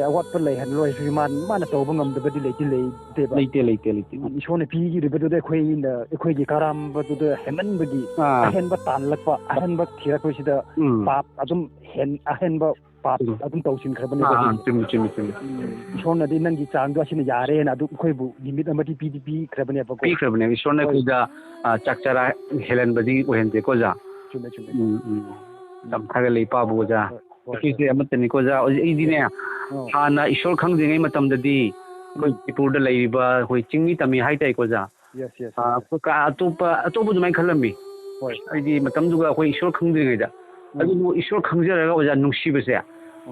ꯑꯋꯥꯠꯄ ꯂꯩꯍꯜꯂꯣꯏꯁꯨ ꯃꯥꯅ ꯇꯧꯕ ꯉꯝꯗꯕꯗꯤ ꯂꯩꯇꯦꯕ ꯂꯩꯇꯦ ꯏꯁꯣꯔꯅ ꯄꯤꯈꯤꯕꯗꯨꯗ ꯑꯩꯈꯣꯏꯒꯤ ꯀꯔꯥꯝꯕꯗꯨꯗ ꯍꯦꯟꯃꯟꯕꯒꯤ ꯑꯍꯦꯟꯕ ꯇꯥꯜꯂꯛꯄ ꯑꯍꯦꯟꯕ ꯊꯤꯔꯛꯄꯁꯤda ꯄꯥꯞ ꯑꯗꯨꯝ ꯑꯍꯦꯟꯕ ꯄꯥꯞ ꯑꯗꯨꯝ ꯇꯧꯁꯤꯟꯈ꯭ꯔꯕꯅꯦꯕ ꯏꯁꯣꯔꯅꯗꯤ ꯅꯪꯒꯤ ꯆꯥꯡꯗꯣ ꯑꯁꯤꯅ ꯌꯥꯔꯦꯅ ꯑꯗꯨ ꯑꯩꯈꯣꯏꯕꯨ ꯂꯤꯃꯤꯠ ꯑꯃꯗꯤ ꯄꯤꯈ꯭ꯔꯕꯅꯦꯕꯀꯣ ꯏꯁꯣꯔꯅ ꯑꯩꯈꯣꯏꯗ ꯆꯥꯛ ꯆꯔꯥ ꯍꯦꯜꯍꯟꯕꯗꯤ ꯑꯣꯏꯍꯟꯗꯦꯀꯣ ꯑꯣꯖꯥ ꯌꯥꯝ ꯊꯥꯒꯠꯂꯦ ꯏꯄꯥꯕꯨ ꯑꯣꯖꯥ ꯑꯩꯈꯣꯏꯁꯦ ꯑꯃꯠꯇꯅꯤꯀꯣ ꯑꯣꯖꯥ ꯑꯩꯗꯤꯅꯦ ꯍꯥꯟꯅ ꯏꯁꯣꯔ ꯈꯪꯗ꯭ꯔꯤꯉꯩ ꯃꯇꯝꯗꯗꯤ ꯑꯩꯈꯣꯏ ꯃꯅꯤꯄꯨꯔꯗ ꯂꯩꯔꯤꯕ ꯑꯩꯈꯣꯏ ꯆꯤꯡꯃꯤ ꯇꯝꯃꯤ ꯍꯥꯏꯇꯥꯔꯦꯀꯣ ꯑꯣꯖꯥ ꯑꯇꯣꯞꯄ ꯑꯗꯨꯃꯥꯏꯅ ꯈꯜꯂꯝꯃꯤ ꯍꯥꯏꯗꯤ ꯃꯇꯝꯗꯨꯒ ꯑꯩꯈꯣꯏ ꯏꯁꯣꯔ ꯈꯪꯗ꯭ꯔꯤꯉꯩꯗ ꯑꯗꯨꯕꯨ ꯏꯁꯣꯔ ꯈꯪꯖꯔꯒ ꯑꯣꯖꯥ ꯅꯨꯡꯁꯤꯕꯁꯦ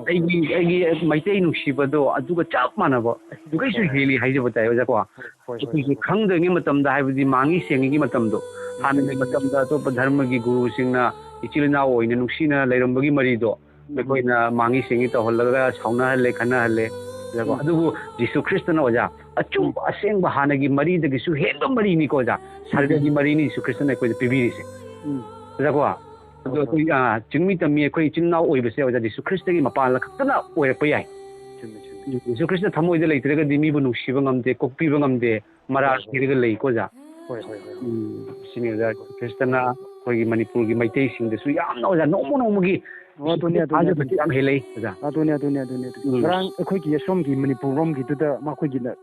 ꯑꯩꯒꯤ ꯃꯩꯇꯩ ꯅꯨꯡꯁꯤꯕꯗꯣ ꯑꯗꯨꯒ ꯆꯞ ꯃꯥꯟꯅꯕ ꯑꯗꯨꯒꯩꯁꯨ ꯍꯦꯜꯂꯤ ꯍꯥꯏꯖꯕ ꯇꯥꯏ ꯑꯣꯖꯥꯀꯣ ꯑꯩꯈꯣꯏꯁꯦ ꯈꯪꯗ꯭ꯔꯤꯉꯩ ꯃꯇꯝꯗ ꯍꯥꯏꯕꯗꯤ ꯃꯥꯡꯉꯤ ꯁꯦꯡꯉꯤꯒꯤ ꯃꯇꯝꯗꯣ ꯍꯥꯟꯅꯒꯤ ꯃꯇꯝꯗ ꯑꯇꯣꯞꯄ ꯙꯔꯃꯒꯤ ꯒꯨꯔꯨꯁꯤꯡꯅ ꯏꯆꯤꯜ ꯏꯅꯥꯎ ꯑꯣꯏꯅ ꯅꯨꯡꯁꯤꯅ ꯂꯩꯔꯝꯕꯒꯤ ꯃꯔꯤꯗꯣ ꯑꯩꯈꯣꯏꯅ ꯃꯥꯡꯉꯤ ꯁꯦꯡꯉꯤ ꯇꯧꯍꯜꯂꯒ ꯁꯥꯎꯅꯍꯜꯂꯦ ꯈꯠꯅꯍꯜꯂꯦ ꯑꯗꯨꯕꯨ ꯖꯤꯁꯨ ꯈ꯭ꯔꯤꯁꯇꯅ ꯑꯣꯖꯥ ꯑꯆꯨꯝꯕ ꯑꯁꯦꯡꯕ ꯍꯥꯟꯅꯒꯤ ꯃꯔꯤꯗꯒꯤꯁꯨ ꯍꯦꯟꯕ ꯃꯔꯤꯅꯤꯀꯣ ꯑꯣꯖꯥ ꯁꯔꯒꯒꯤ ꯃꯔꯤꯅꯤ ꯖꯤꯁꯨ ꯈ꯭ꯔꯤꯁꯇꯅ ꯑꯩꯈꯣꯏꯗ ꯄꯤꯕꯤꯔꯤꯁꯦ ꯑꯣꯖꯥꯀꯣ ꯑꯗꯣ ꯑꯩꯈꯣꯏ ꯆꯤꯡꯃꯤ ꯇꯝꯃꯤ ꯑꯩꯈꯣꯏ ꯏꯆꯤꯜ ꯏꯅꯥꯎ ꯑꯣꯏꯕꯁꯦ ꯑꯣꯖꯥ ꯖꯤꯁꯨ ꯈ꯭ꯔꯤꯁꯇꯒꯤ ꯃꯄꯥꯟ ꯈꯛꯇꯅ ꯑꯣꯏꯔꯛꯄ ꯌꯥꯏ ꯖꯤꯁꯨ ꯈ꯭ꯔꯤꯁꯇ ꯊꯃꯣꯏꯗ ꯂꯩꯇ꯭ꯔꯒꯗꯤ ꯃꯤꯕꯨ ꯅꯨꯡꯁꯤꯕ ꯉꯝꯗꯦ ꯀꯣꯛꯄꯤꯕ ꯉꯝꯗꯦ ꯃꯔꯥ ꯍꯤꯔꯒ ꯂꯩꯀꯣ ꯑꯣꯖꯥ ꯁꯤꯅꯤ ꯑꯣꯖꯥ ꯈ꯭ꯔꯤꯁꯇꯅ ꯑꯩꯈꯣꯏꯒꯤ ꯃꯅꯤꯄꯨꯔꯒꯤ ꯃꯩꯇꯩꯁꯤꯡꯗꯁꯨ ꯌꯥꯝꯅ ꯑꯣꯖꯥ ꯅꯣꯡꯃꯒꯤ ꯊꯥꯖꯕꯁꯤ ꯌꯥꯝ ꯍꯦꯜꯂꯛꯏ ꯑꯣꯖꯥ ꯑꯗꯨꯅꯤ ꯉꯔꯥꯡ ꯑꯩꯈꯣꯏꯒꯤ ꯑꯁꯣꯝꯒꯤ ꯃꯅꯤꯄꯨꯔ ꯔꯣꯝꯒꯤꯗꯨꯗ ꯃꯈꯣꯏꯒꯤꯅ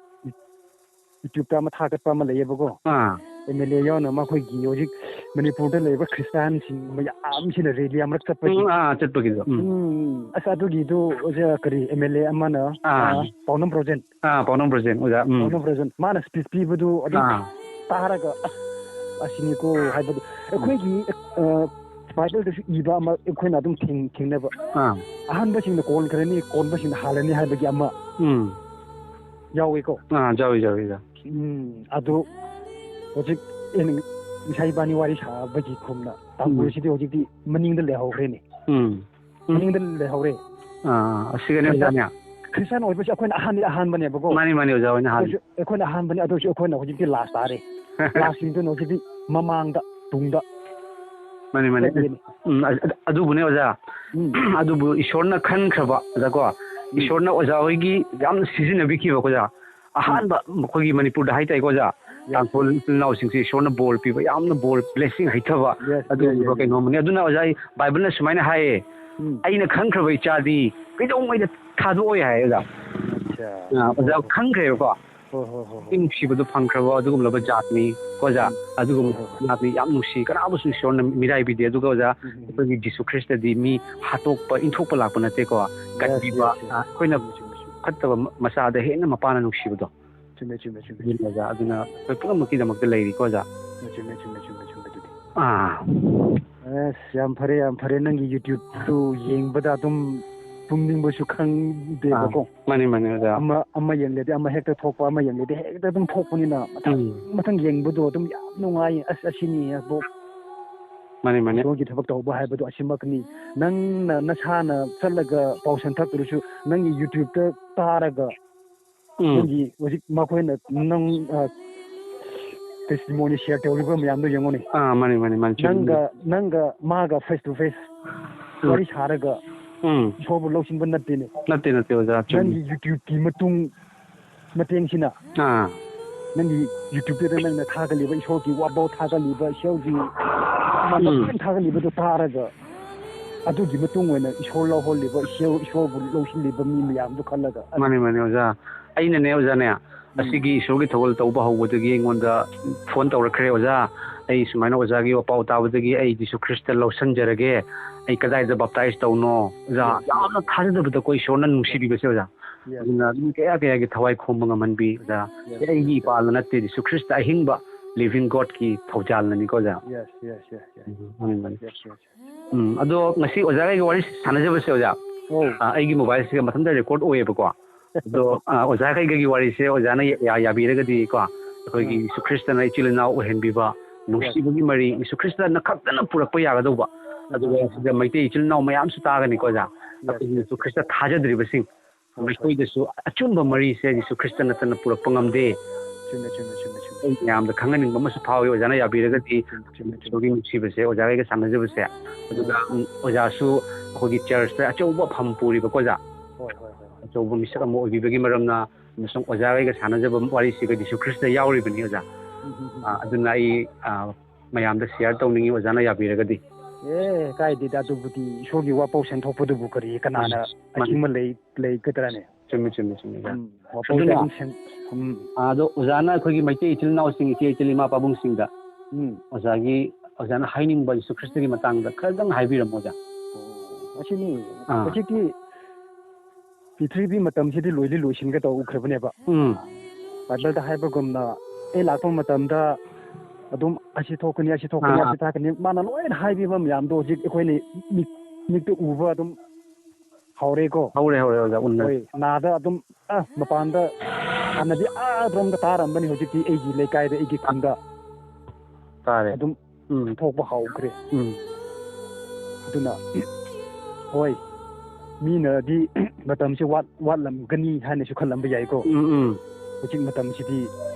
ꯌꯨꯇ꯭ꯌꯨꯕꯇ ꯑꯃ ꯊꯥꯒꯠꯄ ꯑꯃ ꯂꯩꯌꯦꯕꯀꯣ MLA ꯌꯥꯎꯅ ꯃꯈꯣꯏꯒꯤ ꯍꯧꯖꯤꯛ ꯃꯅꯤꯄꯨꯔꯗ ꯂꯩꯕ ꯈ꯭ꯔꯤꯁꯇꯥꯟꯁꯤꯡ ꯃꯌꯥꯝꯁꯤꯅ ꯔꯦꯂꯤ ꯑꯃꯔꯛ ꯆꯠꯄꯒꯤꯗꯣ ꯑꯁ ꯑꯗꯨꯒꯤꯗꯨ ꯑꯣꯖꯥ ꯀꯔꯤ MLA ꯑꯃꯅ ꯄꯥꯎꯅꯝ ꯕ꯭ꯔꯣꯖꯦꯟ ꯑꯣꯖꯥ ꯄꯥꯎꯅꯝ ꯕ꯭ꯔꯣꯖꯦꯟ ꯃꯥꯅ ꯁ꯭ꯄꯤꯆ ꯄꯤꯕꯗꯨ ꯑꯗꯨꯝ ꯇꯥꯔꯒ ꯑꯁꯤꯅꯤꯀꯣ ꯍꯥꯏꯕꯗꯨ ꯑꯩꯈꯣꯏꯒꯤ ꯕꯥꯏꯕꯜꯗꯁꯨ ꯏꯕ ꯑꯃ ꯑꯩꯈꯣꯏꯅ ꯑꯗꯨꯝ ꯊꯦꯡꯅꯕ ꯑꯍꯥꯟꯕꯁꯤꯡꯅ ꯀꯣꯟꯈ꯭ꯔꯅꯤ ꯀꯣꯟꯕꯁꯤꯡꯅ ꯍꯥꯜꯂꯅꯤ ꯍꯥꯏꯕꯒꯤ ꯑꯃ ꯌꯥꯎꯋꯤꯀꯣ ꯌꯥꯎꯋꯤ ꯑꯗꯨ ꯍꯧꯖꯤꯛ ꯉꯁꯥꯏ ꯏꯕꯥꯅꯤ ꯋꯥꯔꯤ ꯁꯥꯕꯒꯤ ꯈꯨꯝꯅ ꯇꯥꯡꯈꯨꯜꯁꯤꯗꯤ ꯍꯧꯖꯤꯛꯇꯤ ꯃꯅꯤꯡꯗ ꯂꯩꯍꯧꯈ꯭ꯔꯦꯅꯦ ꯃꯅꯤꯡꯗ ꯂꯩꯍꯧꯔꯦ ꯑꯁꯤꯒꯅꯦ ꯑꯣꯖꯥꯅꯦ ꯈ꯭ꯔꯤꯁꯇꯥꯟ ꯑꯣꯏꯕꯁꯤ ꯑꯩꯈꯣꯏꯅ ꯑꯍꯥꯟꯕꯅꯦꯕꯀꯣ ꯃꯥꯅꯤ ꯑꯣꯖꯥ ꯍꯣꯏꯅ ꯑꯩꯈꯣꯏꯅ ꯑꯍꯥꯟꯕꯅꯦ ꯑꯗꯨꯁꯨ ꯑꯩꯈꯣꯏꯅ ꯍꯧꯖꯤꯛꯇꯤ ꯂꯥꯁ ꯇꯥꯔꯦ ꯂꯥꯁꯁꯤꯡꯗꯨꯅ ꯍꯧꯖꯤꯛꯇꯤ ꯃꯃꯥꯡꯗ ꯇꯨꯡꯗ ꯃꯥꯅꯤ ꯑꯗꯨꯕꯨꯅꯦ ꯑꯣꯖꯥ ꯑꯗꯨꯕꯨ ꯏꯁꯣꯔꯅ ꯈꯟꯈ꯭ꯔꯕ ꯑꯣꯖꯥꯀꯣ ꯏꯁꯣꯔꯅ ꯑꯣꯖꯥ ꯍꯣꯏꯒꯤ ꯌꯥꯝꯅ ꯁꯤꯖꯤꯟꯅꯕꯤꯈꯤꯕ ꯑꯣꯖꯥ ꯑꯍꯥꯟꯕ ꯑꯩꯈꯣꯏꯒꯤ ꯃꯅꯤꯄꯨꯔꯗ ꯍꯥꯏꯇꯥꯔꯦꯀꯣ ꯑꯣꯖꯥ ꯇꯥꯡꯈꯨꯜ ꯏꯆꯤꯜ ꯏꯅꯥꯎꯁꯤꯡꯁꯦ ꯏꯁꯣꯔꯅ ꯕꯣꯔ ꯄꯤꯕ ꯌꯥꯝꯅ ꯕꯣꯔ ꯕ꯭ꯂꯦꯁꯤꯡ ꯍꯩꯊꯕ ꯑꯗꯨꯒꯨꯝꯕ ꯀꯩꯅꯣꯝꯅꯤ ꯑꯗꯨꯅ ꯑꯣꯖꯥ ꯑꯩ ꯕꯥꯏꯕꯜꯅ ꯁꯨꯃꯥꯏꯅ ꯍꯥꯏꯌꯦ ꯑꯩꯅ ꯈꯪꯈ꯭ꯔꯕ ꯏꯆꯥꯗꯤ ꯀꯩꯗꯧꯉꯩꯗ ꯊꯥꯗꯣꯛꯑꯣꯏ ꯍꯥꯏ ꯑꯣꯖꯥ ꯑꯣꯖꯥ ꯈꯪꯈ꯭ꯔꯦꯕꯀோ ꯅꯨꯡꯁꯤꯕꯗꯣ ꯐꯪꯈ꯭ꯔꯕ ꯑꯗꯨꯒꯨꯝꯂꯕ ꯖꯥꯠꯅꯤ ꯑꯣꯖꯥ ꯑꯗꯨꯒꯨꯝꯕ ꯖꯥꯠꯅꯤ ꯌꯥꯝ ꯅꯨꯡꯁꯤ ꯀꯅꯥꯕꯨꯁꯨ ꯏꯁꯣꯔꯅ ꯃꯤꯔꯥꯏꯕꯤꯗꯦ ꯑꯗꯨꯒ ꯑꯣꯖꯥ ꯑꯩꯈꯣꯏꯒꯤ ꯖꯤꯁꯨ ꯈ꯭ꯔꯤꯁꯇꯗꯤ ꯃꯤ ꯍꯥꯠꯇꯣꯛꯄ ꯏꯟꯊꯣꯛꯄ ꯂꯥꯛꯄ ꯅꯠꯇꯦꯀꯣ ꯀꯟꯕꯤꯕ ꯑꯩꯈꯣꯏꯅ ꯐꯠꯇꯕ ꯃꯆꯥꯗ ꯍꯦꯟꯅ ꯃꯄꯥꯅ ꯅꯨꯡꯁꯤꯕꯗꯣ ꯑꯣꯖꯥ ꯑꯗꯨꯅ ꯑꯩꯈꯣꯏ ꯄꯨꯝꯅꯃꯛꯀꯤꯗꯃꯛꯇ ꯂꯩꯔꯤꯀꯣ ꯑꯣꯖꯥ ꯑꯁ ꯌꯥꯝ ꯐꯔꯦ ꯅꯪꯒꯤ ꯌꯨꯇ꯭ꯌꯨꯕꯇꯨ ꯌꯦꯡꯕꯗ ꯑꯗꯨꯝ ꯄꯨꯝꯅꯤꯡꯕꯁꯨ ꯈꯪꯗꯦꯕꯀꯣ ꯃꯥꯅꯤ ꯑꯣꯖꯥ ꯑꯃ ꯌꯦꯡꯂꯗꯤ ꯑꯃ ꯍꯦꯛꯇ ꯊꯣꯛꯄ ꯑꯃ ꯌꯦꯡꯂꯗꯤ ꯍꯦꯛꯇ ꯑꯗꯨꯝ ꯊꯣꯛꯄꯅꯤꯅ ꯃꯊꯪ ꯌꯦꯡꯕꯗꯣ ꯑꯗꯨꯝ ꯌꯥꯝ ꯅꯨꯡꯉꯥꯏ ꯑꯁꯤꯅꯤ ꯑꯗꯣ ꯃꯥꯅꯤ ꯏꯁꯣꯔꯒꯤ ꯊꯕꯛ ꯇꯧꯕ ꯍꯥꯏꯕꯗꯣ ꯑꯁꯤꯃꯛꯅꯤ ꯅꯪꯅ ꯅꯁꯥꯅ ꯆꯠꯂꯒ ꯄꯥꯎꯁꯟ ꯊꯛꯇ꯭ꯔꯁꯨ ꯅꯪꯒꯤ ꯌꯨꯇ꯭ꯌꯨꯕꯇ ꯇꯥꯔꯒ ꯅꯪꯒꯤ ꯍꯧꯖꯤꯛ ꯃꯈꯣꯏꯅ ꯅꯪ ꯇꯦꯁꯇꯤꯃꯣꯅꯤ ꯁꯤꯌꯔ ꯇꯧꯔꯤꯕ ꯃꯌꯥꯝꯗꯣ ꯌꯦꯡꯉꯨꯅꯦ ꯃꯥꯅꯤ ꯅꯪꯒ ꯃꯥꯒ ꯐꯦꯁ ꯇꯨ ꯐꯦꯁ ꯋꯥꯔꯤ ꯁꯥꯔꯒ ꯏꯁꯣꯔꯕꯨ ꯂꯧꯁꯤꯟꯕ ꯅꯠꯇꯦꯅꯦ ꯅꯠꯇꯦ ꯑꯣꯖꯥ ꯅꯪꯒꯤ ꯌꯨꯇ꯭ꯌꯨꯕꯀꯤ ꯃꯇꯦꯡꯁꯤꯅ ꯅꯪꯒꯤ ꯌꯨꯇ꯭ꯌꯨꯕꯇ ꯅꯪꯅ ꯊꯥꯒꯠꯂꯤꯕ ꯏꯁꯣꯔꯒꯤ ꯋꯥꯕꯥꯎ ꯊꯥꯒꯠꯂꯤꯕ ꯏꯁꯣꯔꯒꯤ ꯂꯣꯏꯅ ꯊꯥꯒꯠꯂꯤꯕꯗꯣ ꯇꯥꯔꯒ ꯑꯗꯨꯒꯤ ꯃꯇꯨꯡ ꯑꯣꯏꯅ ꯏꯁꯣꯔ ꯂꯧꯍꯜꯂꯤꯕ ꯏꯁꯣꯔꯕꯨ ꯂꯧꯁꯤꯜꯂꯤꯕ ꯃꯤ ꯃꯌꯥꯝꯗꯣ ꯈꯜꯂꯒ ꯃꯥꯅꯤ ꯑꯣꯖꯥ ꯑꯩꯅꯅꯦ ꯑꯣꯖꯥꯅꯦ ꯑꯁꯤꯒꯤ ꯏꯁꯣꯔꯒꯤ ꯊꯧꯒꯜ ꯇꯧꯕ ꯍꯧꯕꯗꯒꯤ ꯑꯩꯉꯣꯟꯗ ꯐꯣꯟ ꯇꯧꯔꯛꯈ꯭ꯔꯦ ꯑꯣꯖꯥ ꯑꯩ ꯁꯨꯃꯥꯏꯅ ꯑꯣꯖꯥꯒꯤ ꯋꯥꯄꯥꯎ ꯇꯥꯕꯗꯒꯤ ꯑꯩ ꯖꯤꯁꯨ ꯈ꯭ꯔꯤꯁꯇ ꯂꯧꯁꯟꯖꯔꯒꯦ ꯑꯩ ꯀꯗꯥꯏꯗ ꯕꯥꯞꯇꯥꯏꯁ ꯇꯧꯅꯣ ꯑꯣꯖꯥ ꯌꯥꯝꯅ ꯊꯥꯖꯗꯕꯗꯀꯣ ꯏꯁꯣꯔꯅ ꯅꯨꯡꯁꯤꯕꯤꯕꯁꯦ ꯑꯣꯖꯥ ꯑꯗꯨꯅ ꯃꯤ ꯀꯌꯥꯒꯤ ꯊꯋꯥꯏ ꯈꯣꯝꯕ ꯉꯝꯍꯟꯕꯤ ꯑꯣꯖꯥ ꯑꯩꯒꯤ ꯏꯄꯥꯜꯅ ꯅꯠꯇꯦ ꯖꯤꯁꯨ ꯈ꯭ꯔꯤꯁꯇ ꯑꯍꯤꯡꯕ ꯂꯤꯚꯤꯡ ꯒꯣꯗꯀꯤ ꯊꯧꯖꯥꯜꯅꯅꯤꯀꯣ ꯑꯣꯖꯥ ꯑꯗꯣ ꯉꯁꯤ ꯑꯣꯖꯥꯒ ꯑꯩꯒ ꯋꯥꯔꯤ ꯁꯥꯟꯅꯖꯕꯁꯦ ꯑꯣꯖꯥ ꯑꯩꯒꯤ ꯃꯣꯕꯥꯏꯜꯁꯤꯒ ꯃꯊꯟꯇ ꯔꯦꯀꯣꯔꯠ ꯑꯣꯏꯌꯦꯕꯀꯣ ꯑꯗꯣ ꯑꯣꯖꯥ ꯀꯩꯒꯤ ꯋꯥꯔꯤꯁꯦ ꯑꯣꯖꯥꯅ ꯌꯥꯕꯤꯔꯒꯗꯤ ꯀꯣ ꯑꯩꯈꯣꯏꯒꯤ ꯌꯤꯁꯨ ꯈ꯭ꯔꯤꯁꯇꯅ ꯏꯆꯤꯜ ꯏꯅꯥꯎ ꯑꯣꯏꯍꯟꯕꯤꯕ ꯅꯨꯡꯁꯤꯕꯒꯤ ꯃꯔꯤ ꯌꯤꯁꯨ ꯈ꯭ꯔꯤꯁꯇꯅ ꯈꯛꯇꯅ ꯄꯨꯔꯛꯄ ꯌꯥꯒꯗꯧꯕ ꯑꯗꯨꯒ ꯁꯤꯗ ꯃꯩꯇꯩ ꯏꯆꯤꯜ ꯏꯅꯥꯎ ꯃꯌꯥꯝꯁꯨ ꯇꯥꯒꯅꯤꯀꯣ ꯑꯣꯖꯥ ꯑꯩꯈꯣꯏꯒꯤ ꯌꯤꯁꯨ ꯈ꯭ꯔꯤꯁꯇ ꯊꯥꯖꯗ꯭ꯔꯤꯕꯁꯤꯡ ꯃꯈꯣꯏꯗꯁꯨ ꯑꯆꯨꯝꯕ ꯃꯔꯤꯁꯦ ꯌꯤꯁꯨ ꯈ꯭ꯔꯤꯁꯇ ꯅꯠꯇꯅ ꯄꯨꯔꯛꯄ ꯉꯝꯗꯦ ꯑꯩ ꯃꯌꯥꯝꯗ ꯈꯪꯍꯟꯅꯤꯡꯕ ꯑꯃꯁꯨ ꯐꯥꯎꯏ ꯑꯣꯖꯥꯅ ꯌꯥꯕꯤꯔꯒꯗꯤ ꯏꯁꯣꯔꯒꯤ ꯅꯨꯡꯁꯤꯕꯁꯦ ꯑꯣꯖꯥꯒꯩꯒ ꯁꯥꯟꯅꯖꯕꯁꯦ ꯑꯗꯨꯒ ꯑꯣꯖꯥꯁꯨ ꯑꯩꯈꯣꯏꯒꯤ ꯆꯔꯆꯇ ꯑꯆꯧꯕ ꯐꯝ ꯄꯨꯔꯤꯕꯀꯣ ꯑꯣꯖꯥ ꯑꯆꯧꯕ ꯃꯤꯁꯛ ꯑꯃ ꯑꯣꯏꯕꯤꯕꯒꯤ ꯃꯔꯝꯅ ꯑꯃꯁꯨꯡ ꯑꯣꯖꯥꯒꯩꯒ ꯁꯥꯟꯅꯖꯕ ꯋꯥꯔꯤꯁꯤꯒ ꯌꯤꯁꯨ ꯈ꯭ꯔꯤꯁꯇ ꯌꯥꯎꯔꯤꯕꯅꯤ ꯑꯣꯖꯥ ꯑꯗꯨꯅ ꯑꯩ ꯃꯌꯥꯝꯗ ꯁꯤꯌꯥꯔ ꯇꯧꯅꯤꯡꯉꯤ ꯑꯣꯖꯥꯅ ꯌꯥꯕꯤꯔꯒꯗꯤ ꯀꯥꯏꯗꯦꯗ ꯑꯗꯨꯕꯨꯗꯤ ꯏꯁꯣꯔꯒꯤ ꯋꯥꯄꯥꯎ ꯁꯦꯟꯊꯣꯛꯄꯗꯨꯕꯨ ꯀꯅꯥꯅ ꯑꯊꯤꯡꯕ ꯂꯩꯒꯗ꯭ꯔꯥꯅꯦ ꯆꯨꯝꯃꯤ ꯑꯗꯣ ꯑꯣꯖꯥꯅ ꯑꯩꯈꯣꯏꯒꯤ ꯃꯩꯇꯩ ꯏꯆꯤꯜ ꯏꯅꯥꯎꯁꯤꯡ ꯏꯆꯦ ꯏꯆꯤꯜ ꯏꯃꯥ ꯄꯥꯕꯨꯡꯁꯤꯡꯗ ꯑꯣꯖꯥꯅ ꯍꯥꯏꯅꯤꯡꯕ ꯌꯤꯁꯨ ꯈ꯭ꯔꯤꯁꯇꯒꯤ ꯃꯇꯥꯡꯗ ꯈꯔꯗꯪ ꯍꯥꯏꯕꯤꯔꯝꯃꯣ ꯑꯣꯖꯥ ꯑꯁꯤꯅꯤ ꯍꯧꯖꯤꯛꯇꯤ ꯄ꯭ꯔꯤꯊꯤꯕꯤ ꯃꯇꯝꯁꯤꯗꯤ ꯂꯣꯏꯁꯤꯟꯒ ꯇꯧꯈ꯭ꯔꯕꯅꯦꯕ ꯕꯥꯏꯕꯜꯗ ꯍꯥꯏꯕꯒꯨꯝꯅ ꯑꯩ ꯂꯥꯛꯄ ꯃꯇꯝꯗ ꯑꯗꯨꯝ ꯑꯁꯤ ꯊꯣꯛꯀꯅꯤ ꯑꯁꯤ ꯊꯥꯛꯀꯅꯤ ꯃꯥꯅ ꯂꯣꯏꯅ ꯍꯥꯏꯕꯤꯕ ꯃꯌꯥꯝꯗꯣ ꯍꯧꯖꯤꯛ ꯑꯩꯈꯣꯏꯅ ꯃꯤꯠꯇ ꯎꯕ ꯑꯗꯨꯝ ꯍꯧꯔꯦꯀꯣ ꯍꯧꯔꯦ ꯑꯣꯖꯥ ꯍꯣꯏ ꯅꯥꯗ ꯑꯗꯨꯝ ꯃꯄꯥꯟꯗ ꯍꯥꯟꯅꯗꯤ ꯑꯗꯣꯝꯗ ꯇꯥꯔꯝꯕꯅꯤ ꯍꯧꯖꯤꯛꯇꯤ ꯑꯩꯒꯤ ꯂꯩꯀꯥꯏꯗ ꯑꯩꯒꯤ ꯈꯨꯟꯗ ꯑꯗꯨꯝ ꯊꯣꯛꯄ ꯍꯧꯈ꯭ꯔꯦ ꯑꯗꯨꯅ ꯍꯣꯏ ꯃꯤꯅꯗꯤ ꯃꯇꯝꯁꯤ ꯋꯥꯠꯂꯝꯒꯅꯤ ꯍꯥꯏꯅꯁꯨ ꯈꯜꯂꯝꯕ ꯌꯥꯏꯀꯣ ꯍꯧꯖꯤꯛ ꯃꯇꯝꯁꯤꯗꯤ